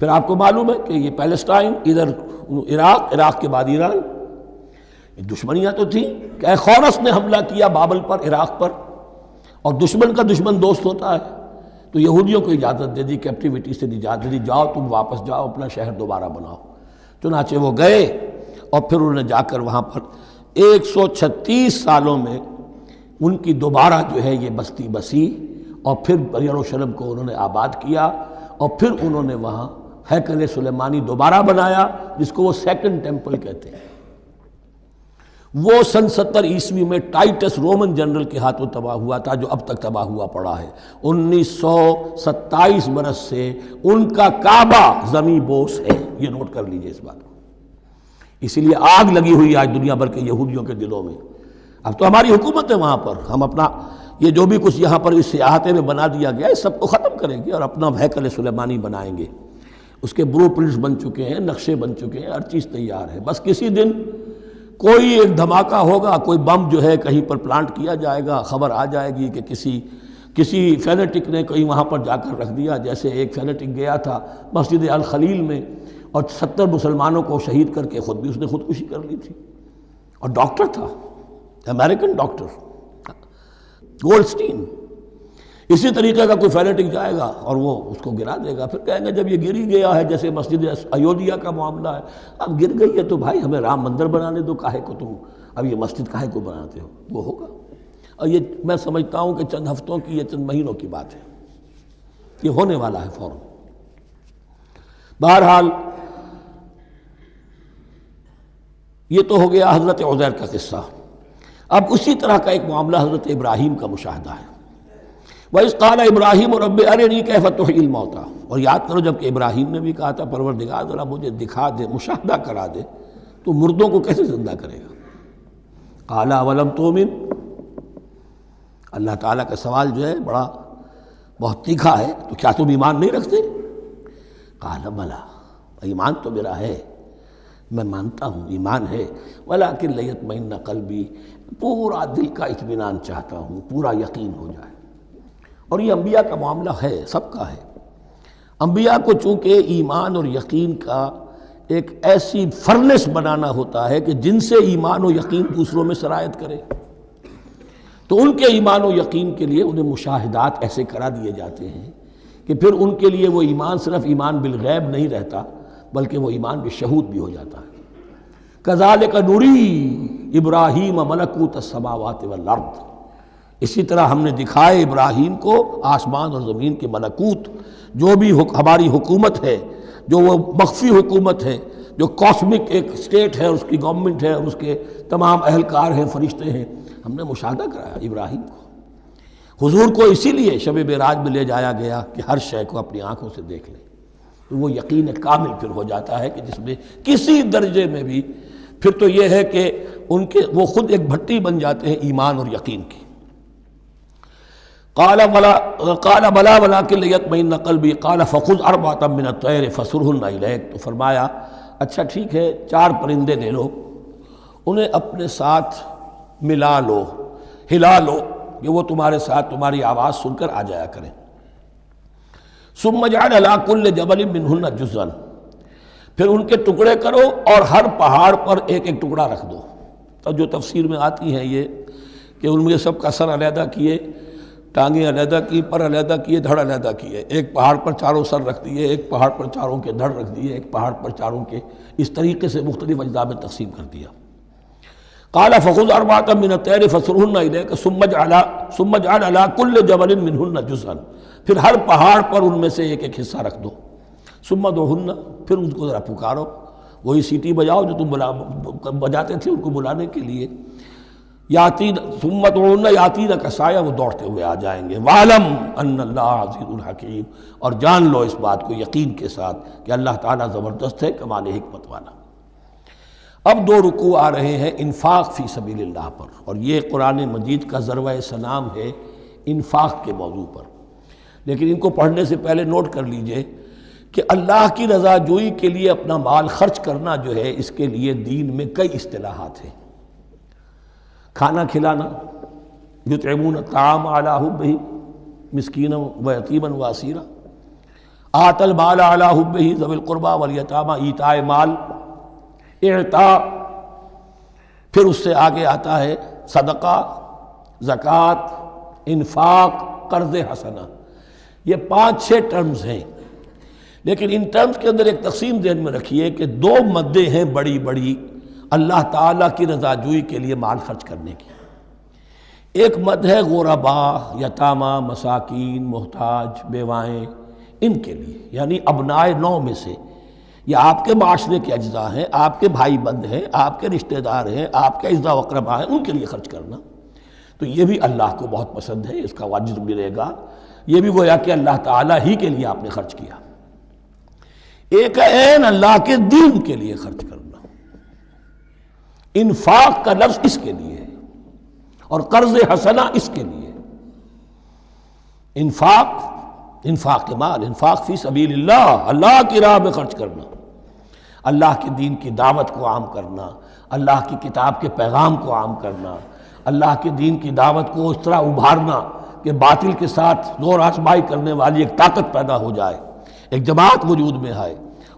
پھر آپ کو معلوم ہے کہ یہ پیلسٹائن، ادھر عراق کے بعد ایران، دشمنیاں تو تھیں کہ خورس نے حملہ کیا بابل پر، عراق پر، اور دشمن کا دشمن دوست ہوتا ہے، تو یہودیوں کو اجازت دے دی، کیپٹیوٹی سے اجازت دے دی، جاؤ تم واپس جاؤ، اپنا شہر دوبارہ بناؤ۔ چنانچہ وہ گئے اور پھر انہوں نے جا کر وہاں پر 136 سالوں میں ان کی دوبارہ جو ہے یہ بستی بسی، اور پھر یروشلم کو انہوں نے آباد کیا، اور پھر انہوں نے وہاں ہیکل سلیمانی دوبارہ بنایا، جس کو وہ سیکنڈ ٹیمپل کہتے ہیں۔ وہ سن 70 عیسوی میں ٹائٹس رومن جنرل کے ہاتھوں تباہ ہوا تھا، جو اب تک تباہ ہوا پڑا ہے۔ 1927 برس سے ان کا کعبہ زمیں بوس ہے، یہ نوٹ کر لیجئے اس بات کو۔ اسی لیے آگ لگی ہوئی ہے آج دنیا بھر کے یہودیوں کے دلوں میں۔ اب تو ہماری حکومت ہے وہاں پر، ہم اپنا یہ جو بھی کچھ یہاں پر اس احاطے میں بنا دیا گیا ہے سب کو ختم کریں گے اور اپنا ہیکل سلیمانی بنائیں گے۔ اس کے برو پرنٹس بن چکے ہیں، نقشے بن چکے ہیں، ہر چیز تیار ہے۔ بس کسی دن کوئی ایک دھماکہ ہوگا، کوئی بم جو ہے کہیں پر پلانٹ کیا جائے گا، خبر آ جائے گی کہ کسی فینیٹک نے کہیں وہاں پر جا کر رکھ دیا، جیسے ایک فینیٹک گیا تھا مسجد الخلیل میں اور 70 مسلمانوں کو شہید کر کے خود بھی اس نے خودکشی کر لی تھی، اور ڈاکٹر تھا، امریکن ڈاکٹر گولڈسٹین۔ اسی طریقے کا کوئی فینیٹک جائے گا اور وہ اس کو گرا دے گا، پھر کہیں گے جب یہ گر ہی گیا ہے، جیسے مسجد ایودھیا کا معاملہ ہے، اب گر گئی ہے تو بھائی ہمیں رام مندر بنانے دو، کاہے کو تم اب یہ مسجد کاہے کو بناتے ہو؟ وہ ہوگا، اور یہ میں سمجھتا ہوں کہ چند ہفتوں کی، یہ چند مہینوں کی بات ہے، یہ ہونے والا ہے فوراً۔ بہرحال یہ تو ہو گیا حضرت عزیر کا قصہ۔ اب اسی طرح کا ایک معاملہ حضرت ابراہیم کا مشاہدہ ہے۔ وَإِذْ قَالَ إِبْرَاهِيمُ رَبِّ أَرِنِي كَيْفَ تُحْيِي الْمَوْتَىٰ، اور یاد کرو جب کہ ابراہیم نے بھی کہا تھا پروردگار ذرا مجھے دکھا دے، مشاہدہ کرا دے تو مردوں کو کیسے زندہ کرے گا۔ قَالَ أَوَلَمْ تُؤْمِنْ، اللہ تعالیٰ کا سوال جو ہے بہت تیکھا ہے، تو کیا تم ایمان نہیں رکھتے؟ قَالَ بَلَىٰ، ایمان تو میرا ہے، میں مانتا ہوں ایمان ہے، وَلَٰكِن لِيَطْمَئِنَّ قَلْبِي، پورا دل کا اطمینان چاہتا ہوں، پورا یقین ہو جائے۔ اور یہ انبیاء کا معاملہ ہے، سب کا ہے۔ انبیاء کو چونکہ ایمان اور یقین کا ایک ایسی فرنس بنانا ہوتا ہے کہ جن سے ایمان و یقین دوسروں میں سرایت کرے، تو ان کے ایمان و یقین کے لیے انہیں مشاہدات ایسے کرا دیے جاتے ہیں کہ پھر ان کے لیے وہ ایمان صرف ایمان بالغیب نہیں رہتا، بلکہ وہ ایمان بالشہود بھی ہو جاتا ہے۔ کذالک نری ابراہیم ملکوت السماوات والارض، اسی طرح ہم نے دکھائے ابراہیم کو آسمان اور زمین کے ملکوت، جو بھی ہماری حکومت ہے، جو وہ مخفی حکومت ہے، جو کاسمک ایک اسٹیٹ ہے، اس کی گورنمنٹ ہے، اور اس کے تمام اہلکار ہیں، فرشتے ہیں، ہم نے مشاہدہ کرایا ابراہیم کو۔ حضور کو اسی لیے شب معراج میں لے جایا گیا کہ ہر شے کو اپنی آنکھوں سے دیکھ لیں، تو وہ یقین کامل پھر ہو جاتا ہے کہ جس میں کسی درجے میں بھی پھر تو یہ ہے کہ وہ خود ایک بھٹی بن جاتے ہیں ایمان اور یقین کی۔ قال بلا ولکن لیطمئن قلبی قال فخذ اربعۃ من الطیر فصرهن الیک، تو فرمایا اچھا ٹھیک ہے 4 پرندے لے لو، انہیں اپنے ساتھ ملا لو، ہلا لو کہ وہ تمہارے ساتھ تمہاری آواز سن کر آ جایا کریں۔ ثم اجعل علی کل جبل منہن جزءا، پھر ان کے ٹکڑے کرو اور ہر پہاڑ پر ایک ایک ٹکڑا رکھ دو۔ تو جو تفسیر میں آتی ہیں یہ کہ ان میں سب کا سر علیحدہ کیے، ٹانگیں علیحدہ کی، پر علیحدہ کیے، دھڑ علیحدہ کیے، ایک پہاڑ پر چاروں سر رکھ دیے، ایک پہاڑ پر چاروں کے دھڑ رکھ دیے، ایک پہاڑ پر چاروں کے، اس طریقے سے مختلف اجزاء میں تقسیم کر دیا۔ قال فخذ اربعۃ من الطیر فصرهن الیک ثم اجعل علی کل جبل منہن جزءا، پھر ہر پہاڑ پر ان میں سے ایک ایک حصہ رکھ دو۔ ثم ادعوہن، پھر ان کو ذرا پکارو، وہی سیٹی بجاؤ جو تم بجاتے تھے ان کو بلانے کے لیے۔ ثم ادعوہن یاتینک سعیا، وہ دوڑتے ہوئے آ جائیں گے۔ وَاعْلَمْ أَنَّ اللَّهَ عَزِیزٌ حَکِیمٌ، اور جان لو اس بات کو یقین کے ساتھ کہ اللہ تعالیٰ زبردست ہے، کمال حکمت والا۔ اب 2 رکوع آ رہے ہیں انفاق فی سبیل اللہ پر، اور یہ قرآن مجید کا ذروہ سلام ہے انفاق کے موضوع پر۔ لیکن ان کو پڑھنے سے پہلے نوٹ کر لیجئے کہ اللہ کی رضا جوئی کے لیے اپنا مال خرچ کرنا جو ہے، اس کے لیے دین میں کئی اصطلاحات ہیں۔ کھانا کھلانا، 2 کھانا یطعمون الطعام علی حبہ مسکینا و یتیما و اسیرا، آت المال علی حبہ ذوی القربى والیتامى، ایتاء مال، اعطاء، پھر اس سے آگے آتا ہے صدقہ، زکوٰۃ، انفاق، قرض حسنہ۔ یہ 5-6 ٹرمز ہیں، لیکن ان ٹرمز کے اندر ایک تقسیم ذہن میں رکھیے کہ 2 مدیں ہیں بڑی بڑی اللہ تعالیٰ کی رضا جوئی کے لیے مال خرچ کرنے کی۔ ایک مد ہے غرباء، یتامى، مساکین، محتاج، بیوائیں، ان کے لیے، یعنی ابنائے نو میں سے، یہ آپ کے معاشرے کے اجزاء ہیں، آپ کے بھائی بند ہیں، آپ کے رشتہ دار ہیں، آپ کے اعزاء و اقرباء ہیں، ان کے لیے خرچ کرنا۔ تو یہ بھی اللہ کو بہت پسند ہے، اس کا اجر ملے گا، یہ بھی گویا کہ اللہ تعالیٰ ہی کے لیے آپ نے خرچ کیا۔ ایک عین اللہ کے دین کے لیے خرچ کرنا، انفاق کا لفظ اس کے لیے ہے، اور قرض حسنہ اس کے لیے۔ انفاق مال، انفاق فی سبیل اللہ، اللہ کی راہ میں خرچ کرنا، اللہ کے دین کی دعوت کو عام کرنا، اللہ کی کتاب کے پیغام کو عام کرنا، اللہ کے دین کی دعوت کو اس طرح ابھارنا کہ باطل کے ساتھ زور آزمائی کرنے والی ایک طاقت پیدا ہو جائے، ایک جماعت وجود میں آئے،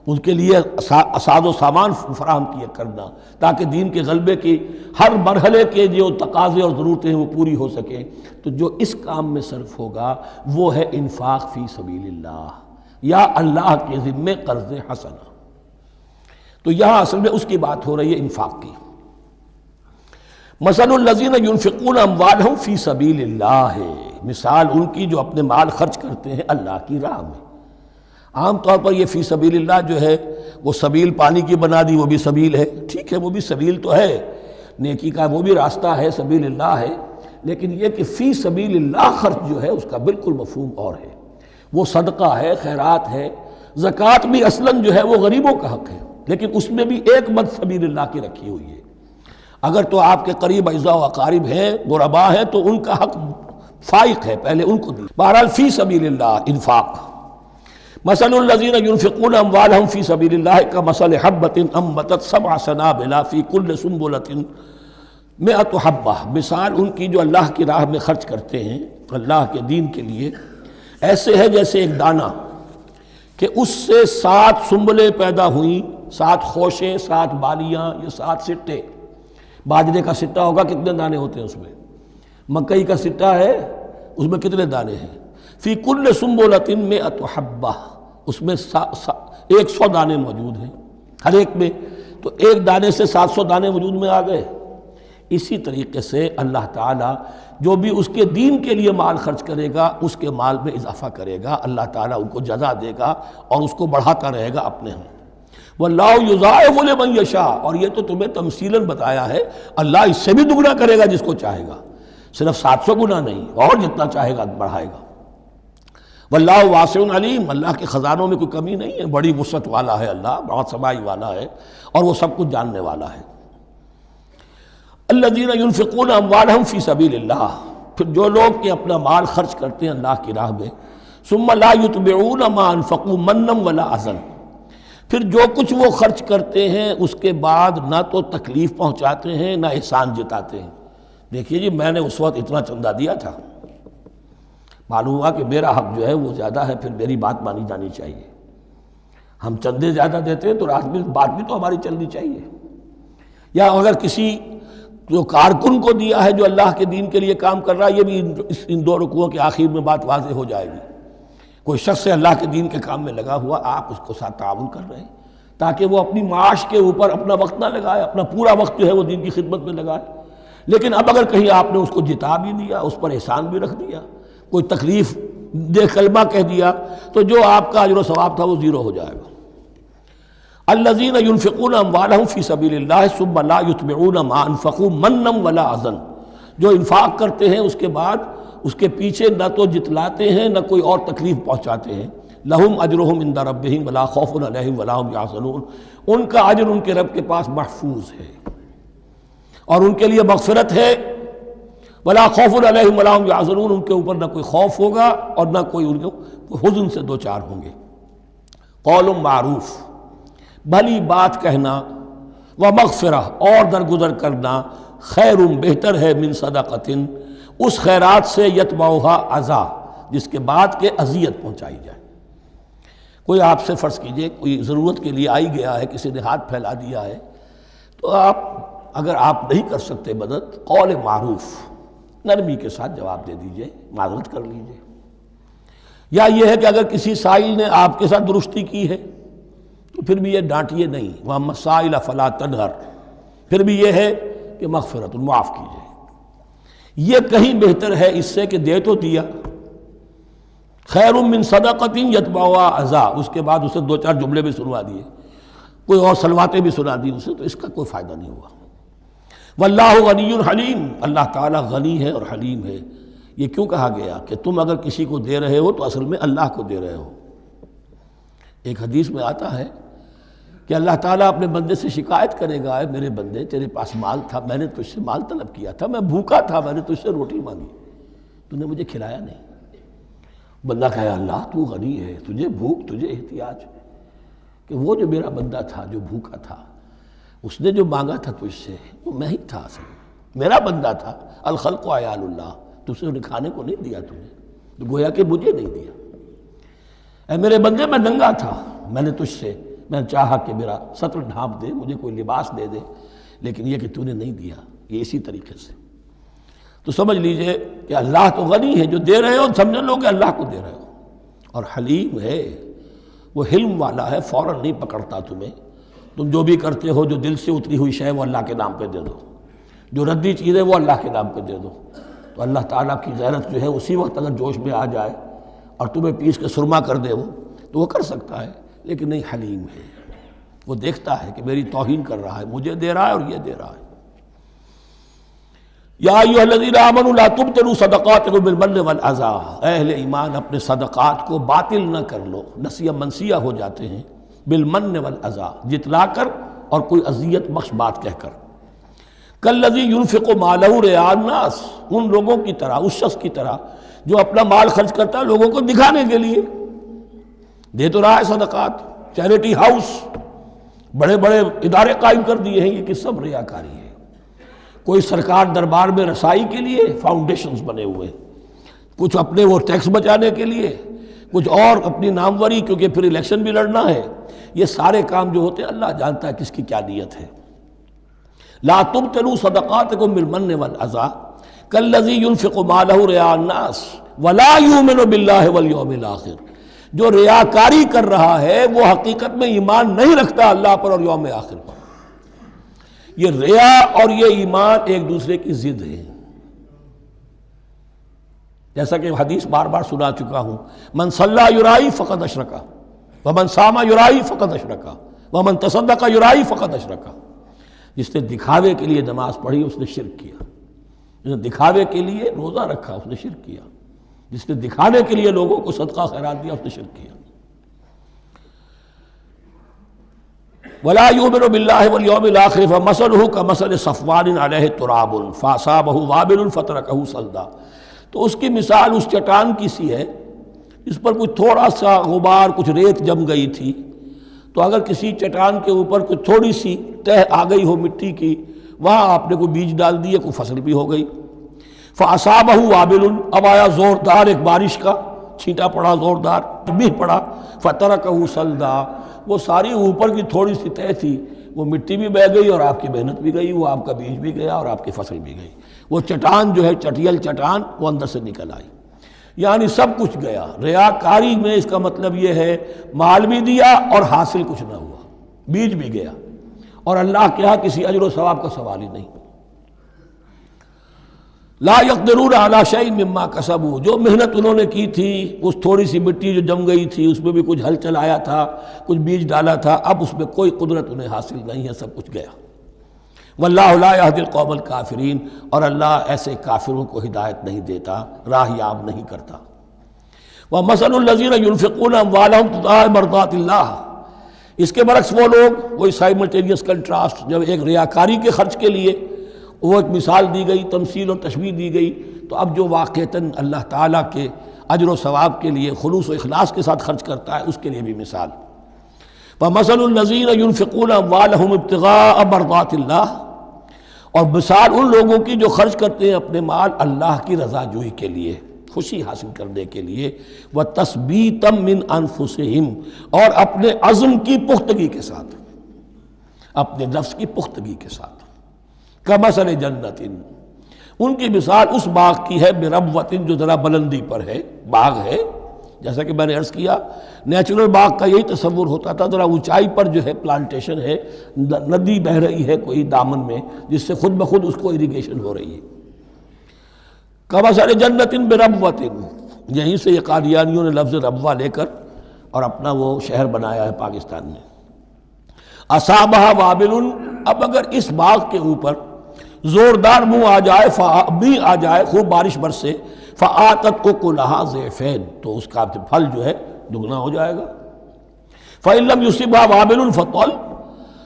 ان کے لیے اساز و سامان فراہم کیے کرنا تاکہ دین کے غلبے کی ہر مرحلے کے جو تقاضے اور ضرورتیں ہیں وہ پوری ہو سکیں۔ تو جو اس کام میں صرف ہوگا وہ ہے انفاق فی سبیل اللہ، یا اللہ کے ذمے قرض حسنہ۔ تو یہاں اصل میں اس کی بات ہو رہی ہے، انفاق کی۔ مثل الذین ینفقون اموالہم فی سبیل اللہ ہے، مثال ان کی جو اپنے مال خرچ کرتے ہیں اللہ کی راہ میں۔ عام طور پر یہ فی سبیل اللہ جو ہے وہ سبیل پانی کی بنا دی، وہ بھی سبیل ہے، ٹھیک ہے، وہ بھی سبیل تو ہے، نیکی کا وہ بھی راستہ ہے، سبیل اللہ ہے، لیکن یہ کہ فی سبیل اللہ خرچ جو ہے اس کا بالکل مفہوم اور ہے۔ وہ صدقہ ہے، خیرات ہے، زکوٰۃ بھی اصلاً جو ہے وہ غریبوں کا حق ہے، لیکن اس میں بھی ایک مد سبیل اللہ کی رکھی ہوئی ہے۔ اگر تو آپ کے قریب اعزاء و اقارب ہیں، غرباء ہیں، تو ان کا حق فائق ہے، پہلے ان کو دی۔ بہرحال فی سبیل اللہ انفاق۔ مثل الذین ینفقون اموالہم فی سبیل اللہ کمثل حبۃ انبتت 7 سنابل فی کل سنبلۃ 100 حبہ، مثال ان کی جو اللہ کی راہ میں خرچ کرتے ہیں اللہ کے دین کے لیے، ایسے ہے جیسے ایک دانہ کہ اس سے 7 سنبلیں پیدا ہوئیں، 7 خوشیں، 7 بالیاں، یہ 7 سٹے۔ باجرے کا سٹہ ہوگا، کتنے دانے ہوتے ہیں اس میں؟ مکئی کا سٹہ ہے، اس میں کتنے دانے ہیں؟ فی کل سنبلۃ 100 حبہ، اس میں 100 دانے موجود ہیں ہر ایک میں، تو ایک دانے سے 700 دانے وجود میں آ گئے۔ اسی طریقے سے اللہ تعالیٰ جو بھی اس کے دین کے لیے مال خرچ کرے گا اس کے مال میں اضافہ کرے گا، اللہ تعالیٰ ان کو جزا دے گا اور اس کو بڑھاتا رہے گا اپنے ہم۔ واللہ یضاعف لمن یشاء، اور یہ تو تمہیں تمثیلاً بتایا ہے، اللہ اس سے بھی دگنا کرے گا جس کو چاہے گا، صرف 700 گنا نہیں، اور جتنا چاہے گا بڑھائے گا۔ واللہ واسع علیم، اللہ کے خزانوں میں کوئی کمی نہیں ہے، بڑی وسعت والا ہے اللہ، بہت سمائی والا ہے، اور وہ سب کچھ جاننے والا ہے۔ الذین ینفقون اموالہم فی سبیل اللہ، پھر جو لوگ کہ اپنا مال خرچ کرتے ہیں اللہ کی راہ میں، ثم لا یتبعون ما انفقوا منا ولا اذى، پھر جو کچھ وہ خرچ کرتے ہیں اس کے بعد نہ تو تکلیف پہنچاتے ہیں نہ احسان جتاتے ہیں۔ دیکھیے جی، میں نے اس وقت اتنا چندہ دیا تھا، معلوم ہوا کہ میرا حق جو ہے وہ زیادہ ہے، پھر میری بات مانی جانی چاہیے۔ ہم چندے زیادہ دیتے ہیں تو رات میں بات بھی تو ہماری چلنی چاہیے۔ یا اگر کسی جو کارکن کو دیا ہے جو اللہ کے دین کے لیے کام کر رہا ہے، یہ بھی ان 2 رکوعوں کے آخر میں بات واضح ہو جائے گی۔ کوئی شخص ہے اللہ کے دین کے کام میں لگا ہوا، آپ اس کو ساتھ تعاون کر رہے ہیں تاکہ وہ اپنی معاش کے اوپر اپنا وقت نہ لگائے، اپنا پورا وقت جو ہے وہ دین کی خدمت میں لگائے۔ لیکن اب اگر کہیں آپ نے اس کو جتا بھی دیا، اس پر احسان بھی رکھ دیا، کوئی تکلیف دے کلمہ کہہ دیا، تو جو آپ کا اجر و ثواب تھا وہ 0 ہو جائے گا۔ الذین ینفقون اموالہم فی سبیل اللہ ثم لا یتبعون ما انفقوا منا ولا اذى، جو انفاق کرتے ہیں اس کے بعد اس کے پیچھے نہ تو جتلاتے ہیں نہ کوئی اور تکلیف پہنچاتے ہیں۔ لہم اجرہم عند ربہم ولا خوف علیہم ولا ہم یحزنون، ان کا اجر ان کے رب کے پاس محفوظ ہے اور ان کے لیے مغفرت ہے۔ ولا خوف علیہم ولا ہم یحزنون، ان کے اوپر نہ کوئی خوف ہوگا اور نہ کوئی ان کو حزن سے دوچار ہوں گے۔ قول معروف، بھلی بات کہنا، و مغفرہ، اور درگزر کرنا، خیر بہتر ہے من صدقۃ، اس خیرات سے یتبعھا اذی، جس کے بعد کہ اذیت پہنچائی جائے۔ کوئی آپ سے فرض کیجئے کوئی ضرورت کے لیے آئی گیا ہے، کسی نے ہاتھ پھیلا دیا ہے، تو آپ اگر آپ نہیں کر سکتے مدد، قول معروف نرمی کے ساتھ جواب دے دیجئے، معذرت کر لیجئے۔ یا یہ ہے کہ اگر کسی سائل نے آپ کے ساتھ درستی کی ہے تو پھر بھی یہ ڈانٹیے نہیں، وَأَمَّا السَّائِلَ فَلَا تَنْهَرْ، پھر بھی یہ ہے کہ مغفرت، معاف کیجئے۔ یہ کہیں بہتر ہے اس سے کہ دے تو دیا، خیر من صدقۃ یتبعھا اذی، اس کے بعد اسے 2-4 جملے بھی سنوا دیے، کوئی اور سلواتیں بھی سنا دی اسے، تو اس کا کوئی فائدہ نہیں ہوا۔ واللہ غنی حلیم، اللہ تعالیٰ غنی ہے اور حلیم ہے۔ یہ کیوں کہا گیا کہ تم اگر کسی کو دے رہے ہو تو اصل میں اللہ کو دے رہے ہو۔ ایک حدیث میں آتا ہے کہ اللہ تعالیٰ اپنے بندے سے شکایت کرے گا، اے میرے بندے تیرے پاس مال تھا، میں نے تجھ سے مال طلب کیا تھا، میں بھوکا تھا، میں نے تجھ سے روٹی مانگی، تو نے مجھے کھلایا نہیں۔ بندہ کہے اللہ تو غنی ہے، تجھے بھوک، تجھے احتیاج، کہ وہ جو میرا بندہ تھا جو بھوکا تھا، اس نے جو مانگا تھا تجھ سے وہ میں ہی تھا، اصل میرا بندہ تھا۔ الخلق عیال اللہ، تجھ سے کھانے کو نہیں دیا تمہیں، تو گویا کہ مجھے نہیں دیا۔ اے میرے بندے میں ننگا تھا، میں نے تجھ سے میں چاہا کہ میرا سطر ڈھانپ دے، مجھے کوئی لباس دے دے، لیکن یہ کہ تو نے نہیں دیا۔ یہ اسی طریقے سے تو سمجھ لیجئے کہ اللہ تو غنی ہے، جو دے رہے ہو سمجھ لو کہ اللہ کو دے رہے ہو، اور حلیم ہے، وہ حلم والا ہے، فوراً نہیں پکڑتا تمہیں۔ تم جو بھی کرتے ہو، جو دل سے اتری ہوئی شے وہ اللہ کے نام پہ دے دو، جو ردی چیز ہے وہ اللہ کے نام پہ دے دو، تو اللہ تعالیٰ کی غیرت جو ہے اسی وقت اگر جوش میں آ جائے اور تمہیں پیس کے سرما کر دے وہ، تو وہ کر سکتا ہے، لیکن نہیں، حلیم ہے، وہ دیکھتا ہے کہ میری توہین کر رہا ہے، مجھے دے رہا ہے اور یہ دے رہا ہے۔ یا ایھا الذین آمنوا لا تبطلوا صدقاتکم بالمن والاذی، اے اہل ایمان اپنے صدقات کو باطل نہ کر لو، نسیہ منسیہ ہو جاتے ہیں، بالمن والاذی، جتلا کر اور کوئی اذیت بخش بات کہہ کر۔ کالذی ينفق مالہ رئاء الناس، ان لوگوں کی طرح، اس شخص کی طرح جو اپنا مال خرچ کرتا ہے لوگوں کو دکھانے کے لیے، دے تو رہا ہے صدقات، چیریٹی ہاؤس، بڑے بڑے ادارے قائم کر دیے ہیں، یہ کہ سب ریاکاری ہے۔ کوئی سرکار دربار میں رسائی کے لیے فاؤنڈیشنز بنے ہوئے، کچھ اپنے وہ ٹیکس بچانے کے لیے، کچھ اور اپنی ناموری، کیونکہ پھر الیکشن بھی لڑنا ہے۔ یہ سارے کام جو ہوتے ہیں اللہ جانتا ہے کس کی کیا نیت ہے۔ لا تبطلوا صدقاتکم بالمن والاذی کالذی ينفق مالہ رئاء الناس ولا یؤمن باللہ والیوم الآخر، جو ریاکاری کر رہا ہے وہ حقیقت میں ایمان نہیں رکھتا اللہ پر اور یوم آخر پر۔ یہ ریا اور یہ ایمان ایک دوسرے کی ضد ہے، جیسا کہ حدیث بار بار سنا چکا ہوں، من صلی یرائی فقد اشرک، ومن صام یرائی فقد اشرک، ومن تصدق یرائی فقد اشرک۔ جس نے دکھاوے کے لیے نماز پڑھی اس نے شرک کیا، جس نے دکھاوے کے لیے روزہ رکھا اس نے شرک کیا، جس نے دکھانے کے لیے لوگوں کو صدقہ خیرات دیا اس نے شرک کیا۔ ولا یؤمن باللہ والیوم الآخر فمثلہ کمثل صفوان علیہ تراب فاصابہ وابل فترکہ صلدا، تو اس کی مثال اس چٹان کی سی ہے اس پر کچھ تھوڑا سا غبار، کچھ ریت جم گئی تھی، تو اگر کسی چٹان کے اوپر کچھ تھوڑی سی تہ آ گئی ہو مٹی کی، وہاں آپ نے کوئی بیج ڈال دیے، کوئی فصل بھی ہو گئی۔ فاصابہ وابل، اب آیا زوردار ایک بارش کا چھینٹا پڑا، زوردار بھی پڑا، فترکہ صلدا، وہ ساری اوپر کی تھوڑی سی تہ تھی، وہ مٹی بھی بہہ گئی اور آپ کی محنت بھی گئی، وہ آپ کا بیج بھی گیا اور آپ کی فصل بھی گئی۔ وہ چٹان جو ہے چٹیل چٹان وہ اندر سے نکل آئی، یعنی سب کچھ گیا۔ ریاکاری میں اس کا مطلب یہ ہے مال بھی دیا اور حاصل کچھ نہ ہوا، بیج بھی گیا، اور اللہ کے ہاں کسی اجر و ثواب کا سوال ہی نہیں۔ لا یقدرون علی شیء مما کسبوا، جو محنت انہوں نے کی تھی، اس تھوڑی سی مٹی جو جم گئی تھی اس میں بھی کچھ ہل چلایا تھا، کچھ بیج ڈالا تھا، اب اس میں کوئی قدرت انہیں حاصل نہیں ہے، سب کچھ گیا۔ واللہ لا یہدی القوم الکافرین، اور اللہ ایسے کافروں کو ہدایت نہیں دیتا، راہ یاب نہیں کرتا۔ ومثل الذین ینفقون اموالہم ابتغاء مرضات اللہ، اس کے برعکس وہ لوگ، وہی سائملٹینیس کنٹراسٹ، جب ایک ریاکاری کے خرچ کے لیے وہ ایک مثال دی گئی، تمثیل اور تشبیہ دی گئی، تو اب جو واقعتاً اللہ تعالیٰ کے اجر و ثواب کے لیے خلوص و اخلاص کے ساتھ خرچ کرتا ہے اس کے لیے بھی مثال۔ ومثل الذین ینفقون اموالہم ابتغاء مرضات اللہ، اور مثال ان لوگوں کی جو خرچ کرتے ہیں اپنے مال اللہ کی رضا جوئی کے لیے، خوشی حاصل کرنے کے لیے، وَتَثْبِيتًا مِّنْ أَنفُسِهِمْ، اور اپنے عزم کی پختگی کے ساتھ، اپنے نفس کی پختگی کے ساتھ، کَمَثَلِ جَنَّةٍ، ان کی مثال اس باغ کی ہے بِرَبْوَةٍ، جو ذرا بلندی پر ہے، باغ ہے، جیسا کہ میں نے عرض کیا نیچرل باغ کا یہی تصور ہوتا تھا، ذرا اونچائی پر جو ہے پلانٹیشن ہے، ندی بہہ رہی ہے کوئی دامن میں جس سے خود بخود اس کو اریگیشن ہو رہی ہے، کَمَثَلِ جَنَّةٍ بِرَبْوَةٍ، یہیں سے یہ قادیانیوں نے لفظ ربوہ لے کر اور اپنا وہ شہر بنایا ہے پاکستان میں۔ اصابہ وابل، اب اگر اس باغ کے اوپر زوردار منہ آ جائے خوب بارش برسے، فآتت اکلھا ضعفین، تو اس کا پھل جو ہے دگنا ہو جائے گا۔ فإن لم يصبها وابل فطل،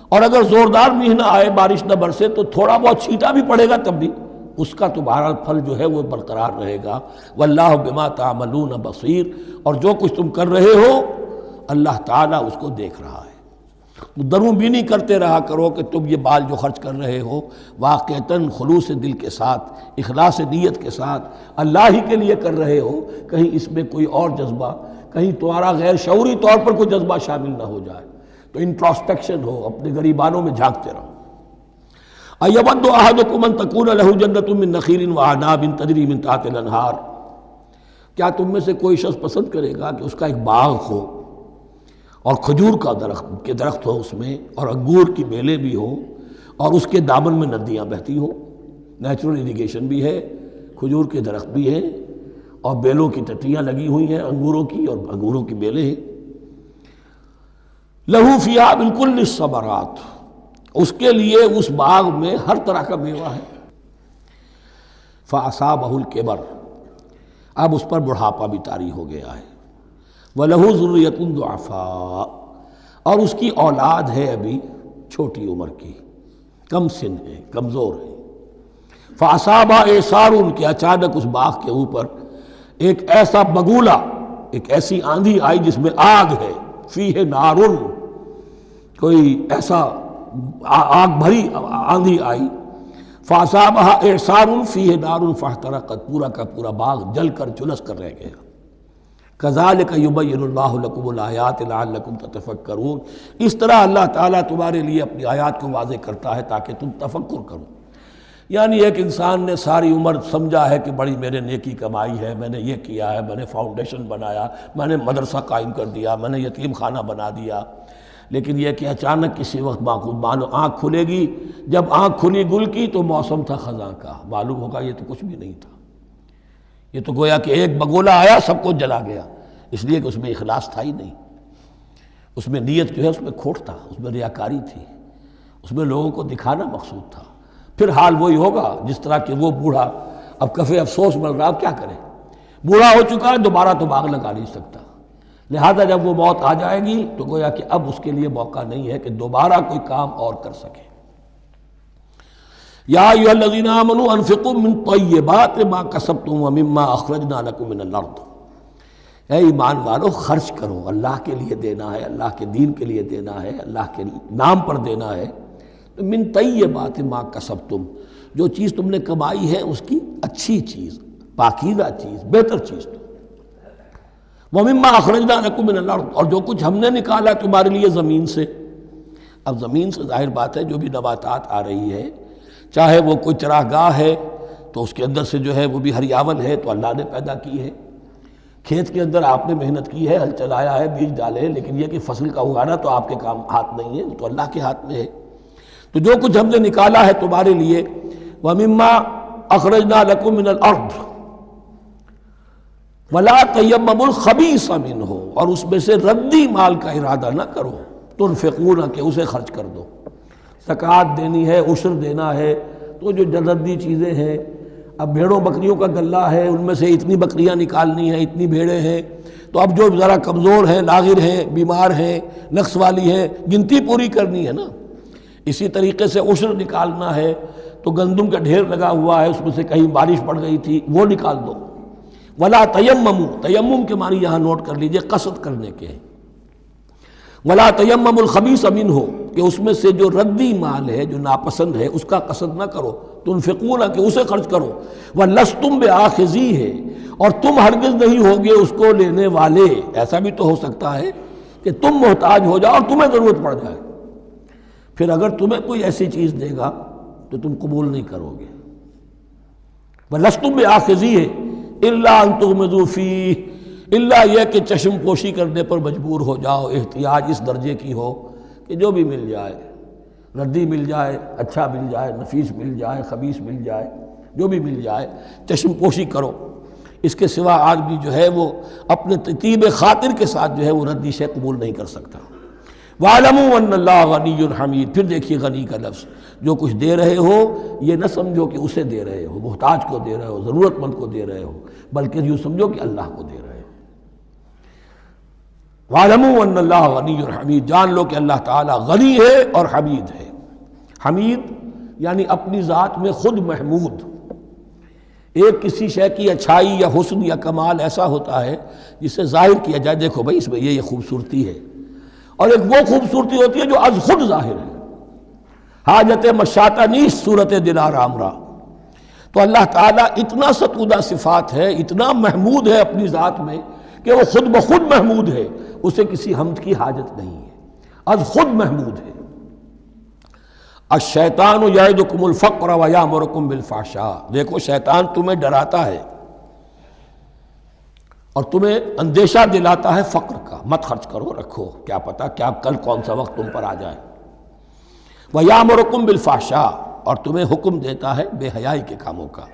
اور اگر زوردار میہ نہ آئے، بارش نہ برسے، تو تھوڑا بہت چھینٹا بھی پڑے گا تب بھی اس کا تو بہرحال پھل جو ہے وہ برقرار رہے گا۔ واللہ بما تعملون بصیر، اور جو کچھ تم کر رہے ہو اللہ تعالیٰ اس کو دیکھ رہا ہے۔ دروں بینی کرتے رہا کرو کہ تم یہ بال جو خرچ کر رہے ہو واقعتاً خلوص دل کے ساتھ، اخلاص نیت کے ساتھ اللہ ہی کے لیے کر رہے ہو، کہیں اس میں کوئی اور جذبہ، کہیں تمہارا غیر شعوری طور پر کوئی جذبہ شامل نہ ہو جائے، تو انٹراسپیکشن ہو، اپنے غریبانوں میں جھانکتے رہو۔ اَیَوَدُّ أَحَدُکُمْ أَن تَکُونَ لَهُ جَنَّةٌ مِّن نَخِیلٍ وَأَعْنَابٍ تَجْرِی مِن تَحْتِهَا الْأَنْہَارُ، کیا تم میں سے کوئی شخص پسند کرے گا کہ اس کا ایک باغ ہو اور کھجور کا درخت ہو اس میں، اور انگور کی بیلیں بھی ہوں، اور اس کے دامن میں ندیاں بہتی ہوں، نیچرل اریگیشن بھی ہے، کھجور کے درخت بھی ہیں، اور بیلوں کی ٹٹیاں لگی ہوئی ہیں انگوروں کی، اور انگوروں کی بیلیں ہیں۔ لہو فیہا من کل الثمرات، اس کے لیے اس باغ میں ہر طرح کا میوہ ہے۔ فاصابہ الکبر، اب اس پر بڑھاپا بھی طاری ہو گیا ہے۔ وَلَهُ ذُرِّيَّةٌ ضُعَفَاءُ، اور اس کی اولاد ہے ابھی چھوٹی عمر کی، کم سن ہے، کمزور ہے۔ فَأَصَابَهَا إِعْصَارٌ، کہ اچانک اس باغ کے اوپر ایک ایسا بگولا، ایک ایسی آندھی آئی جس میں آگ ہے، فِيهِ نَارٌ، کوئی ایسا آگ بھری آندھی آئی، فَأَصَابَهَا إِعْصَارٌ فِيهِ نَارٌ فَاحْتَرَقَتْ، پورا کا پورا باغ جل کر جلس کر رہ گیا۔ کذالک یبین اللہ لکم الآیات لعلکم تتفکرون، اس طرح اللہ تعالیٰ تمہارے لیے اپنی آیات کو واضح کرتا ہے تاکہ تم تفکر کرو۔ یعنی ایک انسان نے ساری عمر سمجھا ہے کہ بڑی میرے نیکی کمائی ہے، میں نے یہ کیا ہے، میں نے فاؤنڈیشن بنایا، میں نے مدرسہ قائم کر دیا، میں نے یتیم خانہ بنا دیا، لیکن یہ کہ اچانک کسی وقت آنکھ کھلے گی، جب آنکھ کھلی گل کی تو موسم تھا خزاں کا، معلوم ہوگا یہ تو کچھ بھی نہیں تھا، یہ تو گویا کہ ایک بگولا آیا سب کو جلا گیا، اس لیے کہ اس میں اخلاص تھا ہی نہیں، اس میں نیت جو ہے اس میں کھوٹ تھا، اس میں ریاکاری تھی، اس میں لوگوں کو دکھانا مقصود تھا۔ پھر حال وہی ہوگا جس طرح کہ وہ بوڑھا اب کفِ افسوس مل رہا، اب کیا کرے، بوڑھا ہو چکا ہے، دوبارہ تو باغ لگا نہیں سکتا، لہذا جب وہ موت آ جائے گی تو گویا کہ اب اس کے لیے موقع نہیں ہے کہ دوبارہ کوئی کام اور کر سکے۔ یا ایھا الذین آمنوا انفقوا من طیبات ما کسبتم ومما اخرجنا لکم من الارض، اے ایمان والو خرچ کرو، اللہ کے لیے دینا ہے، اللہ کے دین کے لیے دینا ہے، اللہ کے نام پر دینا ہے۔ من طیبات ما کسبتم، جو چیز تم نے کمائی ہے اس کی اچھی چیز، پاکیزہ چیز، بہتر چیز تو، ومما اخرجنا لکم من الارض، اور جو کچھ ہم نے نکالا تمہارے لیے زمین سے۔ اب زمین سے ظاہر بات ہے جو بھی نباتات آ رہی ہے، چاہے وہ کوئی چراہ گاہ ہے تو اس کے اندر سے جو ہے وہ بھی ہریاول ہے تو اللہ نے پیدا کی ہے، کھیت کے اندر آپ نے محنت کی ہے، ہل چلایا ہے، بیج ڈالے ہیں، لیکن یہ کہ فصل کا اگانا تو آپ کے کام ہاتھ نہیں ہے، وہ تو اللہ کے ہاتھ میں ہے۔ تو جو کچھ ہم نے نکالا ہے تمہارے لیے، وَمِمَّا أَخْرَجْنَا لَكُم مِّنَ الْأَرْضِ وَلَا تَيَمَّمُوا الْخَبِيثَ مِنْهُ، اور اس میں سے ردی مال کا ارادہ نہ کرو، تنفقون، کہ اسے خرچ کر دو، زکوٰۃ دینی ہے، عشر دینا ہے، تو جو ردی چیزیں ہیں، اب بھیڑوں بکریوں کا غلہ ہے، ان میں سے اتنی بکریاں نکالنی ہیں، اتنی بھیڑیں ہیں، تو اب جو ذرا کمزور ہیں، لاغر ہیں، بیمار ہیں، نقص والی ہیں، گنتی پوری کرنی ہے نا۔ اسی طریقے سے عشر نکالنا ہے تو گندم کا ڈھیر لگا ہوا ہے، اس میں سے کہیں بارش پڑ گئی تھی، وہ نکال دو۔ ولا تیمموا، تیمم کے معنی یہاں نوٹ کر لیجئے، قصد کرنے کے ہیں۔ ولا تیمموا الخبیث منہ، کہ اس میں سے جو ردی مال ہے جو ناپسند ہے اس کا قصد نہ کرو، تنفقون کہ اسے خرچ کرو، وَلَسْتُمْ بِآخِذِيهِ اور تم ہرگز نہیں ہوگے اس کو لینے والے۔ ایسا بھی تو ہو سکتا ہے کہ تم محتاج ہو جاؤ اور تمہیں ضرورت پڑ جائے، پھر اگر تمہیں کوئی ایسی چیز دے گا تو تم قبول نہیں کرو گے۔ وَلَسْتُمْ بِآخِذِيهِ إِلَّا أَن تُغْمِضُوا فِيهِ، اللہ یہ کہ چشم پوشی کرنے پر مجبور ہو جاؤ، احتیاج اس درجے کی ہو کہ جو بھی مل جائے، ردی مل جائے، اچھا مل جائے، نفیس مل جائے، خبیث مل جائے، جو بھی مل جائے چشم پوشی کرو۔ اس کے سوا آدمی جو ہے وہ اپنے طیب خاطر کے ساتھ جو ہے وہ ردی شے قبول نہیں کر سکتا۔ وَاعْلَمُوا أَنَّ اللَّهَ غَنِيٌّ حَمِيدٌ، پھر دیکھیے غنی کا لفظ، جو کچھ دے رہے ہو یہ نہ سمجھو کہ اسے دے رہے ہو، محتاج کو دے رہے ہو، ضرورت مند کو دے رہے ہو، بلکہ یوں سمجھو کہ اللہ کو دے رہے ہو۔ وَاعْلَمُوا أَنَّ اللَّهَ غَنِيٌّ حَمِيدٌ، جان لو کہ اللہ تعالیٰ غنی ہے اور حمید ہے۔ حمید یعنی اپنی ذات میں خود محمود۔ ایک کسی شے کی اچھائی یا حسن یا کمال ایسا ہوتا ہے جسے ظاہر کیا جائے، دیکھو بھائی اس میں یہ خوبصورتی ہے، اور ایک وہ خوبصورتی ہوتی ہے جو از خود ظاہر ہے۔ حاجت مشاطہ نیست صورت دل آرام را، تو اللہ تعالیٰ اتنا ستودہ صفات ہے، اتنا محمود ہے اپنی ذات میں کہ وہ خود بخود محمود ہے، اسے کسی حمد کی حاجت نہیں ہے، از خود محمود ہے۔ الشیطان یعدکم الفقر ویامرکم بالفحشاء، دیکھو شیطان تمہیں ڈراتا ہے اور تمہیں اندیشہ دلاتا ہے فقر کا، مت خرچ کرو، رکھو، کیا پتہ کیا کل کون سا وقت تم پر آ جائے۔ وَيَأْمُرُكُمْ بِالْفَحْشَاءِ اور تمہیں حکم دیتا ہے بے حیائی کے کاموں کا۔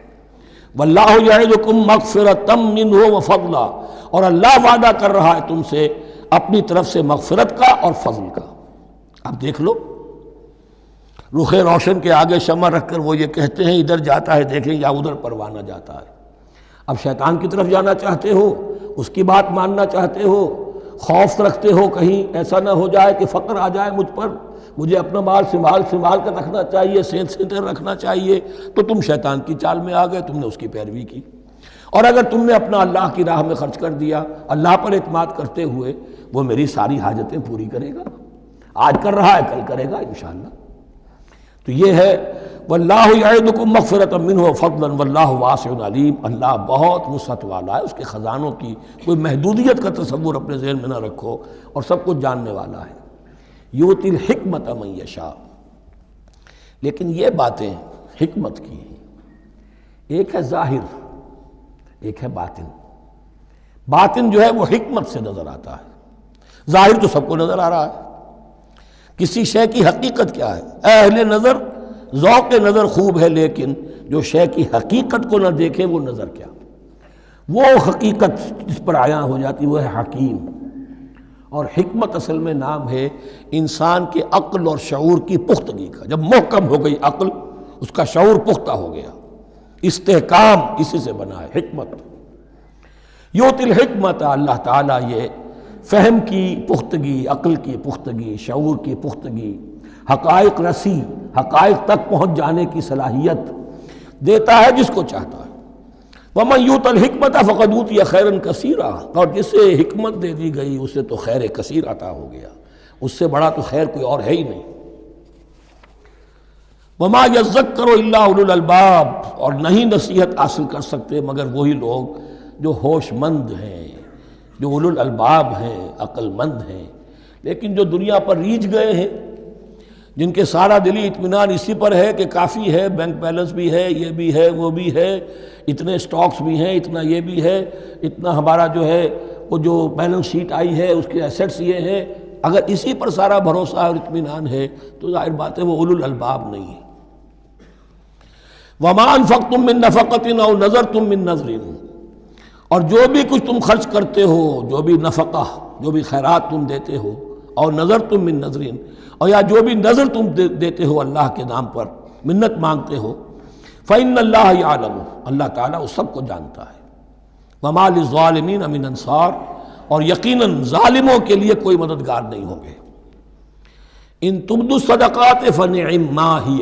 وَاللَّهُ يَعِدُكُمْ مَغْفِرَةً مِّنْهُ وَفَضْلًا، اور اللہ وعدہ کر رہا ہے تم سے اپنی طرف سے مغفرت کا اور فضل کا۔ اب دیکھ لو، رخ روشن کے آگے شمع رکھ کر وہ یہ کہتے ہیں ادھر جاتا ہے دیکھیں یا ادھر پروانہ جاتا ہے۔ اب شیطان کی طرف جانا چاہتے ہو، اس کی بات ماننا چاہتے ہو، خوف رکھتے ہو کہیں ایسا نہ ہو جائے کہ فقر آ جائے مجھ پر، مجھے اپنا مال سنبھال کر رکھنا چاہیے، سینت رکھنا چاہیے، تو تم شیطان کی چال میں آ گئے، تم نے اس کی پیروی کی۔ اور اگر تم نے اپنا اللہ کی راہ میں خرچ کر دیا، اللہ پر اعتماد کرتے ہوئے، وہ میری ساری حاجتیں پوری کرے گا، آج کر رہا ہے کل کرے گا انشاءاللہ۔ تو یہ ہے واللہ یعدکم مغفرۃ منہ وفضلا واللہ واسع علیم، اللہ بہت وسعت والا ہے، اس کے خزانوں کی کوئی محدودیت کا تصور اپنے ذہن میں نہ رکھو، اور سب کچھ جاننے والا ہے۔ یؤتی الحکمۃ من یشاء، لیکن یہ باتیں حکمت کی ہیں، ایک ہے ظاہر ایک ہے باطن۔ باطن جو ہے وہ حکمت سے نظر آتا ہے، ظاہر تو سب کو نظر آ رہا ہے۔ کسی شے کی حقیقت کیا ہے، اہل نظر ذوق نظر خوب ہے، لیکن جو شے کی حقیقت کو نہ دیکھے وہ نظر کیا، وہ حقیقت جس پر عیاں ہو جاتی وہ ہے حکیم۔ اور حکمت اصل میں نام ہے انسان کے عقل اور شعور کی پختگی کا۔ جب محکم ہو گئی عقل، اس کا شعور پختہ ہو گیا، استحکام اسی سے بنا ہے حکمت۔ یؤتی الحکمت، اللہ تعالیٰ یہ فہم کی پختگی، عقل کی پختگی، شعور کی پختگی، حقائق رسی، حقائق تک پہنچ جانے کی صلاحیت دیتا ہے جس کو چاہتا ہے۔ وَمَن یُؤْتَ الْحِکْمَةَ فَقَدْ أُوتِیَ خَیْرًا کَثِیرًا، اور جسے حکمت دے دی گئی اسے تو خیر کثیر عطا ہو گیا، اس سے بڑا تو خیر کوئی اور ہے ہی نہیں۔ وَمَا يَذَّكَّرُ إِلَّا أُولُو الْأَلْبَابِ، اور نہیں نصیحت حاصل کر سکتے مگر وہی لوگ جو ہوش مند ہیں، جو اولو الالباب ہیں، عقل مند ہیں۔ لیکن جو دنیا پر ریجھ گئے ہیں، جن کے سارا دلی اطمینان اسی پر ہے کہ کافی ہے، بینک بیلنس بھی ہے، یہ بھی ہے، وہ بھی ہے، اتنے سٹاکس بھی ہیں، اتنا یہ بھی ہے، اتنا ہمارا جو ہے وہ جو بیلنس شیٹ آئی ہے اس کے ایسیٹس یہ ہیں، اگر اسی پر سارا بھروسہ اور اطمینان ہے تو ظاہر بات ہے وہ اولو الالباب نہیں ہے۔ وَمَا أَنفَقْتُم مِّن نَفَقَةٍ أَوْ نَذَرْتُم مِّن نَذْرٍ، اور جو بھی کچھ تم خرچ کرتے ہو، جو بھی نفقہ، جو بھی خیرات تم دیتے ہو، اور نظر تم من نظرین، اور یا جو بھی نظر تم دیتے ہو اللہ کے نام پر، منت مانگتے ہو، فإن اللہ یعلم، اللہ تعالیٰ اس سب کو جانتا ہے۔ وما للظالمین من انصار، اور یقیناً ظالموں کے لیے کوئی مددگار نہیں ہوں گے۔ ان تبدوا الصدقات فنعما ہی،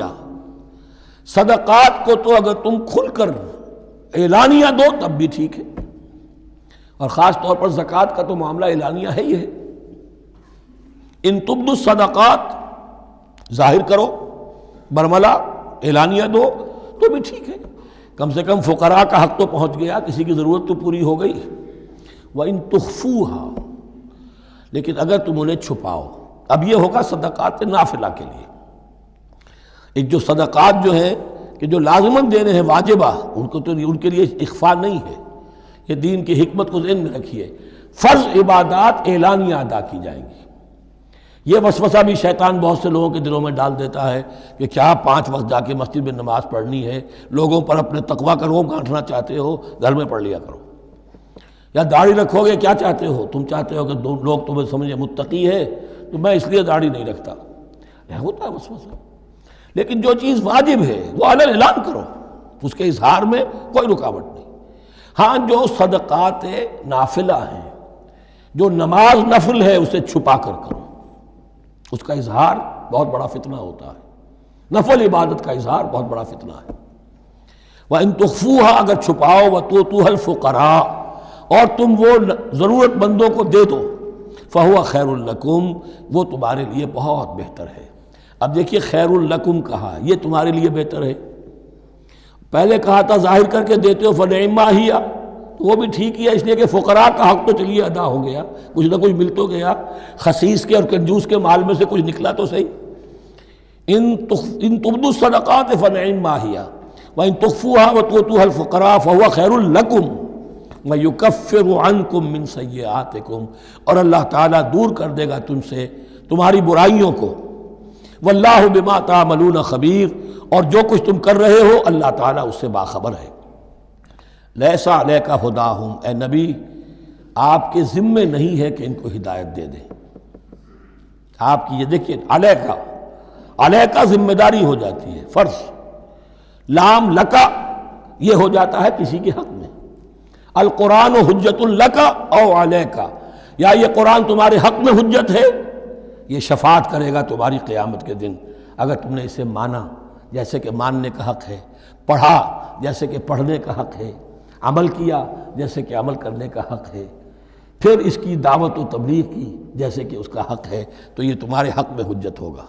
صدقات کو تو اگر تم کھل کر اعلانیہ دو تب بھی ٹھیک ہے، اور خاص طور پر زکوٰۃ کا تو معاملہ اعلانیہ ہے ہی ہے۔ ان تبدوا الصدقات ظاہر کرو، برملا اعلانیہ دو تو بھی ٹھیک ہے، کم سے کم فقراء کا حق تو پہنچ گیا، کسی کی ضرورت تو پوری ہو گئی۔ وَإِن تُخْفُوهَا، لیکن اگر تم انہیں چھپاؤ، اب یہ ہوگا صدقات نافلہ کے لیے۔ ایک جو صدقات جو ہیں کہ جو لازماً دینے ہیں واجبہ، ان کو تو ان کے لیے اخفاء نہیں ہے، یہ دین کی حکمت کو ذہن میں رکھیے۔ فرض عبادات اعلانیہ ادا کی جائیں گی۔ یہ وسوسہ بھی شیطان بہت سے لوگوں کے دلوں میں ڈال دیتا ہے کہ کیا 5 وقت جا کے مسجد میں نماز پڑھنی ہے، لوگوں پر اپنے تقویٰ کا روب گانٹھنا چاہتے ہو، گھر میں پڑھ لیا کرو۔ یا داڑھی رکھو گے، کیا چاہتے ہو؟ تم چاہتے ہو کہ لوگ تمہیں سمجھے متقی ہے، تو میں اس لیے داڑھی نہیں رکھتا۔ ہوتا ہے وسوسہ، لیکن جو چیز واجب ہے وہ علن اعلان کرو، اس کے اظہار میں کوئی رکاوٹ نہیں۔ ہاں جو صدقات نافلہ ہیں، جو نماز نفل ہے، اسے چھپا کر کرو، اس کا اظہار بہت بڑا فتنہ ہوتا ہے، نفل عبادت کا اظہار بہت بڑا فتنہ ہے۔ وَإِن تُخْفُوهَا، اگر چھپاؤ، وَتُؤْتُوهَا الْفُقَرَاءَ، اور تم وہ ضرورت مندوں کو دے دو، فَهُوَ خَيْرٌ لَكُمْ، وہ تمہارے لیے بہت بہتر ہے۔ اب دیکھیے خیر لکم کہا، یہ تمہارے لیے بہتر ہے۔ پہلے کہا تھا ظاہر کر کے دیتے ہو فنعما ہی، تو وہ بھی ٹھیک ہی ہے، اس لیے کہ فقراء کا حق تو چلیے ادا ہو گیا، کچھ نہ کچھ مل تو گیا، خسیس کے اور کنجوس کے مال میں سے کچھ نکلا تو صحیح۔ ان تبدوا الصدقات فنعما ہی وان تخفوها وتؤتوها الفقراء فهو خیر لکم ویکفر عنکم من سیئاتکم، اور اللہ تعالیٰ دور کر دے گا تم سے تمہاری برائیوں کو۔ واللہ بما تعملون خبیر، اور جو کچھ تم کر رہے ہو اللہ تعالیٰ اس سے باخبر ہے۔ لیس علیک ہداہم، اے نبی آپ کے ذمے نہیں ہے کہ ان کو ہدایت دے دیں۔ آپ کی یہ دیکھیے علیکہ ذمہ داری ہو جاتی ہے، فرض۔ لام لکا یہ ہو جاتا ہے کسی کے حق میں۔ القرآن حجت لکا او علیکہ، یا یہ قرآن تمہارے حق میں حجت ہے، یہ شفاعت کرے گا تمہاری قیامت کے دن اگر تم نے اسے مانا جیسے کہ ماننے کا حق ہے، پڑھا جیسے کہ پڑھنے کا حق ہے، عمل کیا جیسے کہ عمل کرنے کا حق ہے، پھر اس کی دعوت و تبلیغ کی جیسے کہ اس کا حق ہے، تو یہ تمہارے حق میں حجت ہوگا۔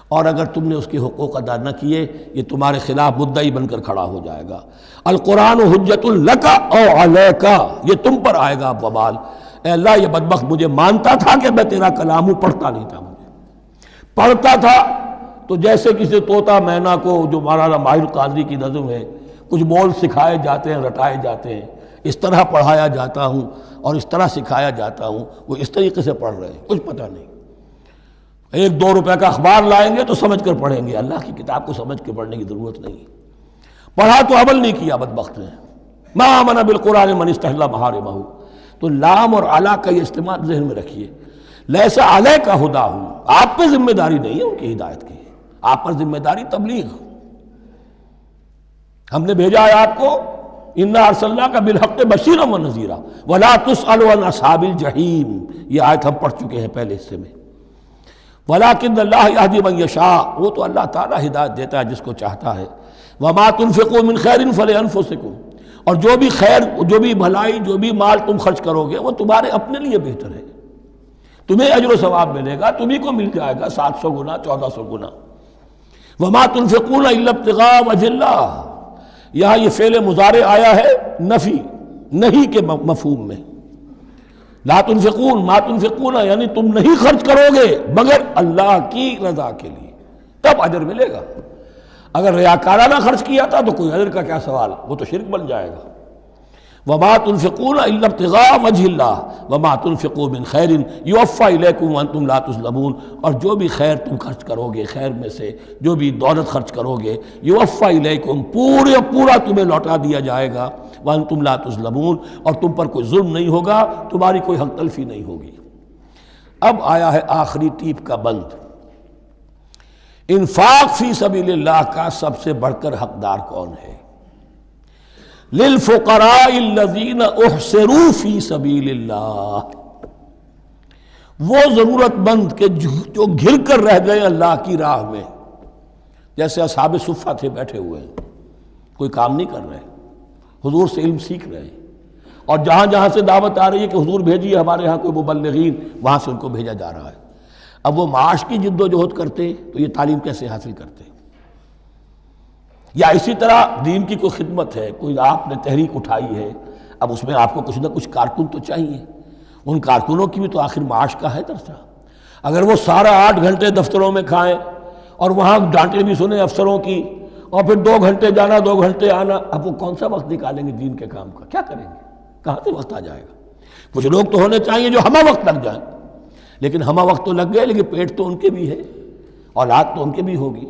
اور اگر تم نے اس کے حقوق ادا نہ کیے، یہ تمہارے خلاف مدعی بن کر کھڑا ہو جائے گا۔ القرآن حجت لک او علیک، یہ تم پر آئے گا وبال۔ اے اللہ یہ بدبخت مجھے مانتا تھا کہ میں تیرا کلام ہوں، پڑھتا نہیں تھا، مجھے پڑھتا تھا تو جیسے کسی طوطا مینا کو، جو مولانا ماہر قاضی کی نظم ہے، کچھ بول سکھائے جاتے ہیں، رٹائے جاتے ہیں، اس طرح پڑھایا جاتا ہوں اور اس طرح سکھایا جاتا ہوں، وہ اس طریقے سے پڑھ رہے ہیں، کچھ پتہ نہیں۔ 1-2 روپے کا اخبار لائیں گے تو سمجھ کر پڑھیں گے، اللہ کی کتاب کو سمجھ کے پڑھنے کی ضرورت نہیں۔ پڑھا تو عمل نہیں کیا بدبخت نے۔ ما آمن بالقرآن من استحل محارمہ، تو لام اور علا کا یہ استعمال ذہن میں رکھیے۔ لیس علیک ہداہم، آپ پہ ذمہ داری نہیں ہے ان کی ہدایت کی، آپ پر ذمہ داری تبلیغ۔ ہم نے بھیجا ہے آپ کو، انا ارسلناک بالحق بشیرا ونذیرا ولا تسأل عن اصحاب الجحیم، یہ آیت ہم پڑھ چکے ہیں پہلے حصے میں۔ ولکن اللہ یہدی من یشاء، وہ تو اللہ تعالیٰ ہدایت دیتا ہے جس کو چاہتا ہے۔ وما تنفقوا من خیر فلانفسکم، اور جو بھی خیر، جو بھی بھلائی، جو بھی مال تم خرچ کرو گے وہ تمہارے اپنے لیے بہتر ہے، تمہیں اجر و ثواب ملے گا، تمہیں کو مل جائے گا 700 گنا 1400 گنا۔ وما تنفقون الا ابتغاء وجہ اللہ، یہاں یہ فعل مضارع آیا ہے نفی نہیں کے مفہوم میں۔ لا تنفقون، ما تنفقون یعنی تم نہیں خرچ کرو گے مگر اللہ کی رضا کے لیے، تب اجر ملے گا۔ اگر ریاکارانہ خرچ کیا تھا تو کوئی اجر کا کیا سوال، وہ تو شرک بن جائے گا۔ وما تنفقون الا ابتغاء وجہ اللہ وما تنفقوا من خیر یوفی الیکم وانتم لا تظلمون، اور جو بھی خیر تم خرچ کرو گے، خیر میں سے جو بھی دولت خرچ کرو گے، یوفی الیکم پورا تمہیں لوٹا دیا جائے گا، وانتم لا تظلمون، اور تم پر کوئی ظلم نہیں ہوگا، تمہاری کوئی حق تلفی نہیں ہوگی۔ اب آیا ہے آخری ٹیپ کا بند۔ انفاق فی سبیل اللہ کا سب سے بڑھ کر حقدار کون ہے؟ للفقراء الذین احصروا فی سبیل اللہ، وہ ضرورت مند کہ جو گھر کر رہ گئے اللہ کی راہ میں، جیسے اصحاب صفہ تھے، بیٹھے ہوئے ہیں، کوئی کام نہیں کر رہے، حضور سے علم سیکھ رہے ہیں، اور جہاں جہاں سے دعوت آ رہی ہے کہ حضور بھیجیے ہمارے ہاں کوئی مبلغین، وہاں سے ان کو بھیجا جا رہا ہے۔ اب وہ معاش کی جد و جہد کرتے تو یہ تعلیم کیسے حاصل کرتے؟ یا اسی طرح دین کی کوئی خدمت ہے، کوئی آپ نے تحریک اٹھائی ہے، اب اس میں آپ کو کچھ نہ کچھ کارکن تو چاہیے، ان کارکنوں کی بھی تو آخر معاش کا ہے درجہ۔ اگر وہ سارا 8 گھنٹے دفتروں میں کھائیں اور وہاں ڈانٹیں بھی سنیں افسروں کی، اور پھر 2 گھنٹے جانا 2 گھنٹے آنا، اب وہ کون سا وقت نکالیں گے دین کے کام کا؟ کیا کریں گے؟ کہاں سے وقت آ جائے گا؟ کچھ لوگ تو ہونے چاہیے جو ہمہ وقت لگ جائیں، لیکن ہمہ وقت تو لگ گئے، لیکن پیٹ تو ان کے بھی ہے، اولاد تو ان کے بھی ہوگی۔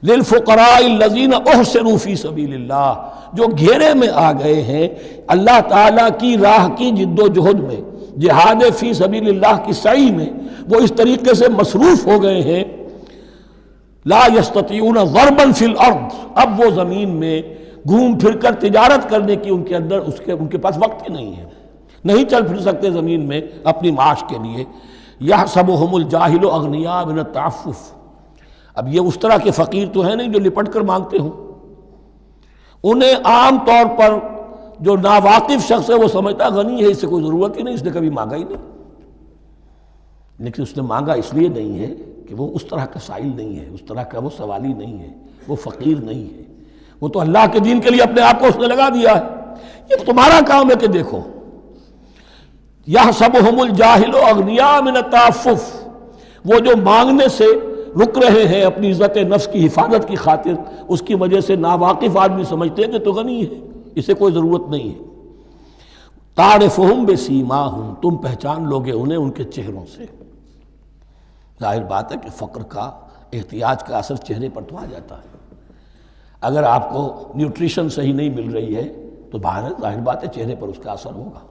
للفقراء الذین احصروا فی سبیل اللہ، جو گھیرے میں آ گئے ہیں اللہ تعالیٰ کی راہ کی جد و جہد میں، جہاد فی سبیل اللہ کی سعی میں، وہ اس طریقے سے مصروف ہو گئے ہیں، لا یستطیعون ضربا فی الارض، اب وہ زمین میں گھوم پھر کر تجارت کرنے کی ان کے اندر ان کے پاس وقت ہی نہیں ہے، نہیں چل پھر سکتے زمین میں اپنی معاش کے لیے۔ یحسبهم الجاہل اغنیاء من التعفف، اب یہ اس طرح کے فقیر تو ہیں نہیں جو لپٹ کر مانگتے ہوں، انہیں عام طور پر جو ناواقف شخص ہے وہ سمجھتا غنی ہے، اس سے کوئی ضرورت ہی نہیں، اس نے کبھی مانگا ہی نہیں، لیکن اس نے مانگا اس لیے نہیں ہے کہ وہ اس طرح کا سائل نہیں ہے، اس طرح کا وہ سوالی نہیں ہے، وہ فقیر نہیں ہے، وہ تو اللہ کے دین کے لیے اپنے آپ کو اس نے لگا دیا ہے۔ یہ تمہارا کام ہے کہ دیکھو، یحسبهم الجاہل اغنیاء من التعفف، وہ جو مانگنے سے رک رہے ہیں اپنی عزت نفس کی حفاظت کی خاطر، اس کی وجہ سے ناواقف آدمی سمجھتے ہیں کہ تو غنی ہے، اسے کوئی ضرورت نہیں ہے۔ تعرفهم بسیماہم، تم پہچان لوگے انہیں ان کے چہروں سے۔ ظاہر بات ہے کہ فقر کا، احتیاج کا اثر چہرے پر تو آ جاتا ہے۔ اگر آپ کو نیوٹریشن صحیح نہیں مل رہی ہے تو ظاہر بات ہے چہرے پر اس کا اثر ہوگا۔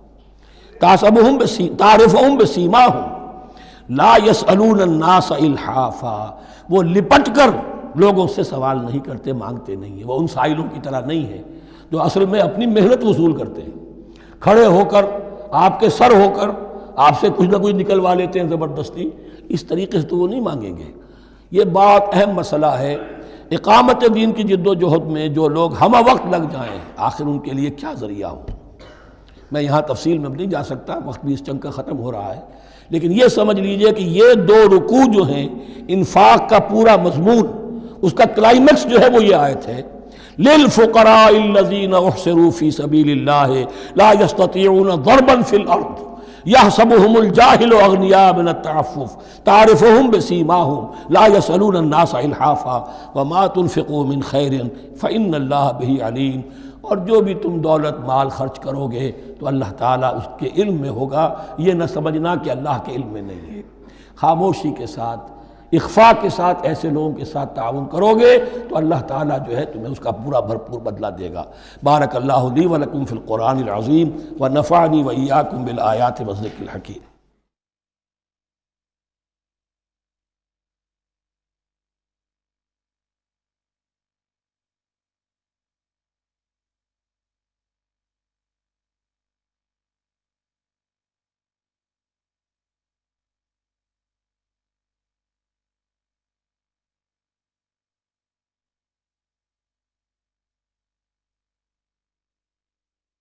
تعرفهم بسیماہم لا یسألون الناس الحافا، وہ لپٹ کر لوگوں سے سوال نہیں کرتے، مانگتے نہیں ہیں، وہ ان سائلوں کی طرح نہیں ہے جو اصل میں اپنی محنت وصول کرتے ہیں، کھڑے ہو کر آپ کے سر ہو کر آپ سے کچھ نہ کچھ نکلوا لیتے ہیں زبردستی، اس طریقے سے تو وہ نہیں مانگیں گے۔ یہ بات اہم مسئلہ ہے۔ اقامت دین کی جد و جہد میں جو لوگ ہمہ وقت لگ جائیں، آخر ان کے لیے کیا ذریعہ ہو؟ میں یہاں تفصیل میں نہیں جا سکتا، وقت بھی اس چنگ کا ختم ہو رہا ہے، لیکن یہ سمجھ لیجئے کہ یہ 2 رکوع جو ہیں انفاق کا پورا مضمون، اس کا کلائمیکس جو ہے وہ یہ آیت ہے، للفقراء الذین احصروا فی سبیل اللہ لا یستطیعون ضربا فی الارض یحسبهم الجاہل اغنیاء من التعفف تعرفهم بسیماہم لا یسألون الناس الحافا وما تنفقوا من خیر فإن اللہ بہ علیم۔ اور جو بھی تم دولت مال خرچ کرو گے تو اللہ تعالیٰ اس کے علم میں ہوگا، یہ نہ سمجھنا کہ اللہ کے علم میں نہیں ہے۔ خاموشی کے ساتھ، اخفاء کے ساتھ ایسے لوگوں کے ساتھ تعاون کرو گے تو اللہ تعالیٰ جو ہے تمہیں اس کا پورا بھرپور بدلہ دے گا۔ بارک اللہ لی و لکم فی القرآن العظیم ونفعنی و ایاکم بالآیات والذکر الحکیم۔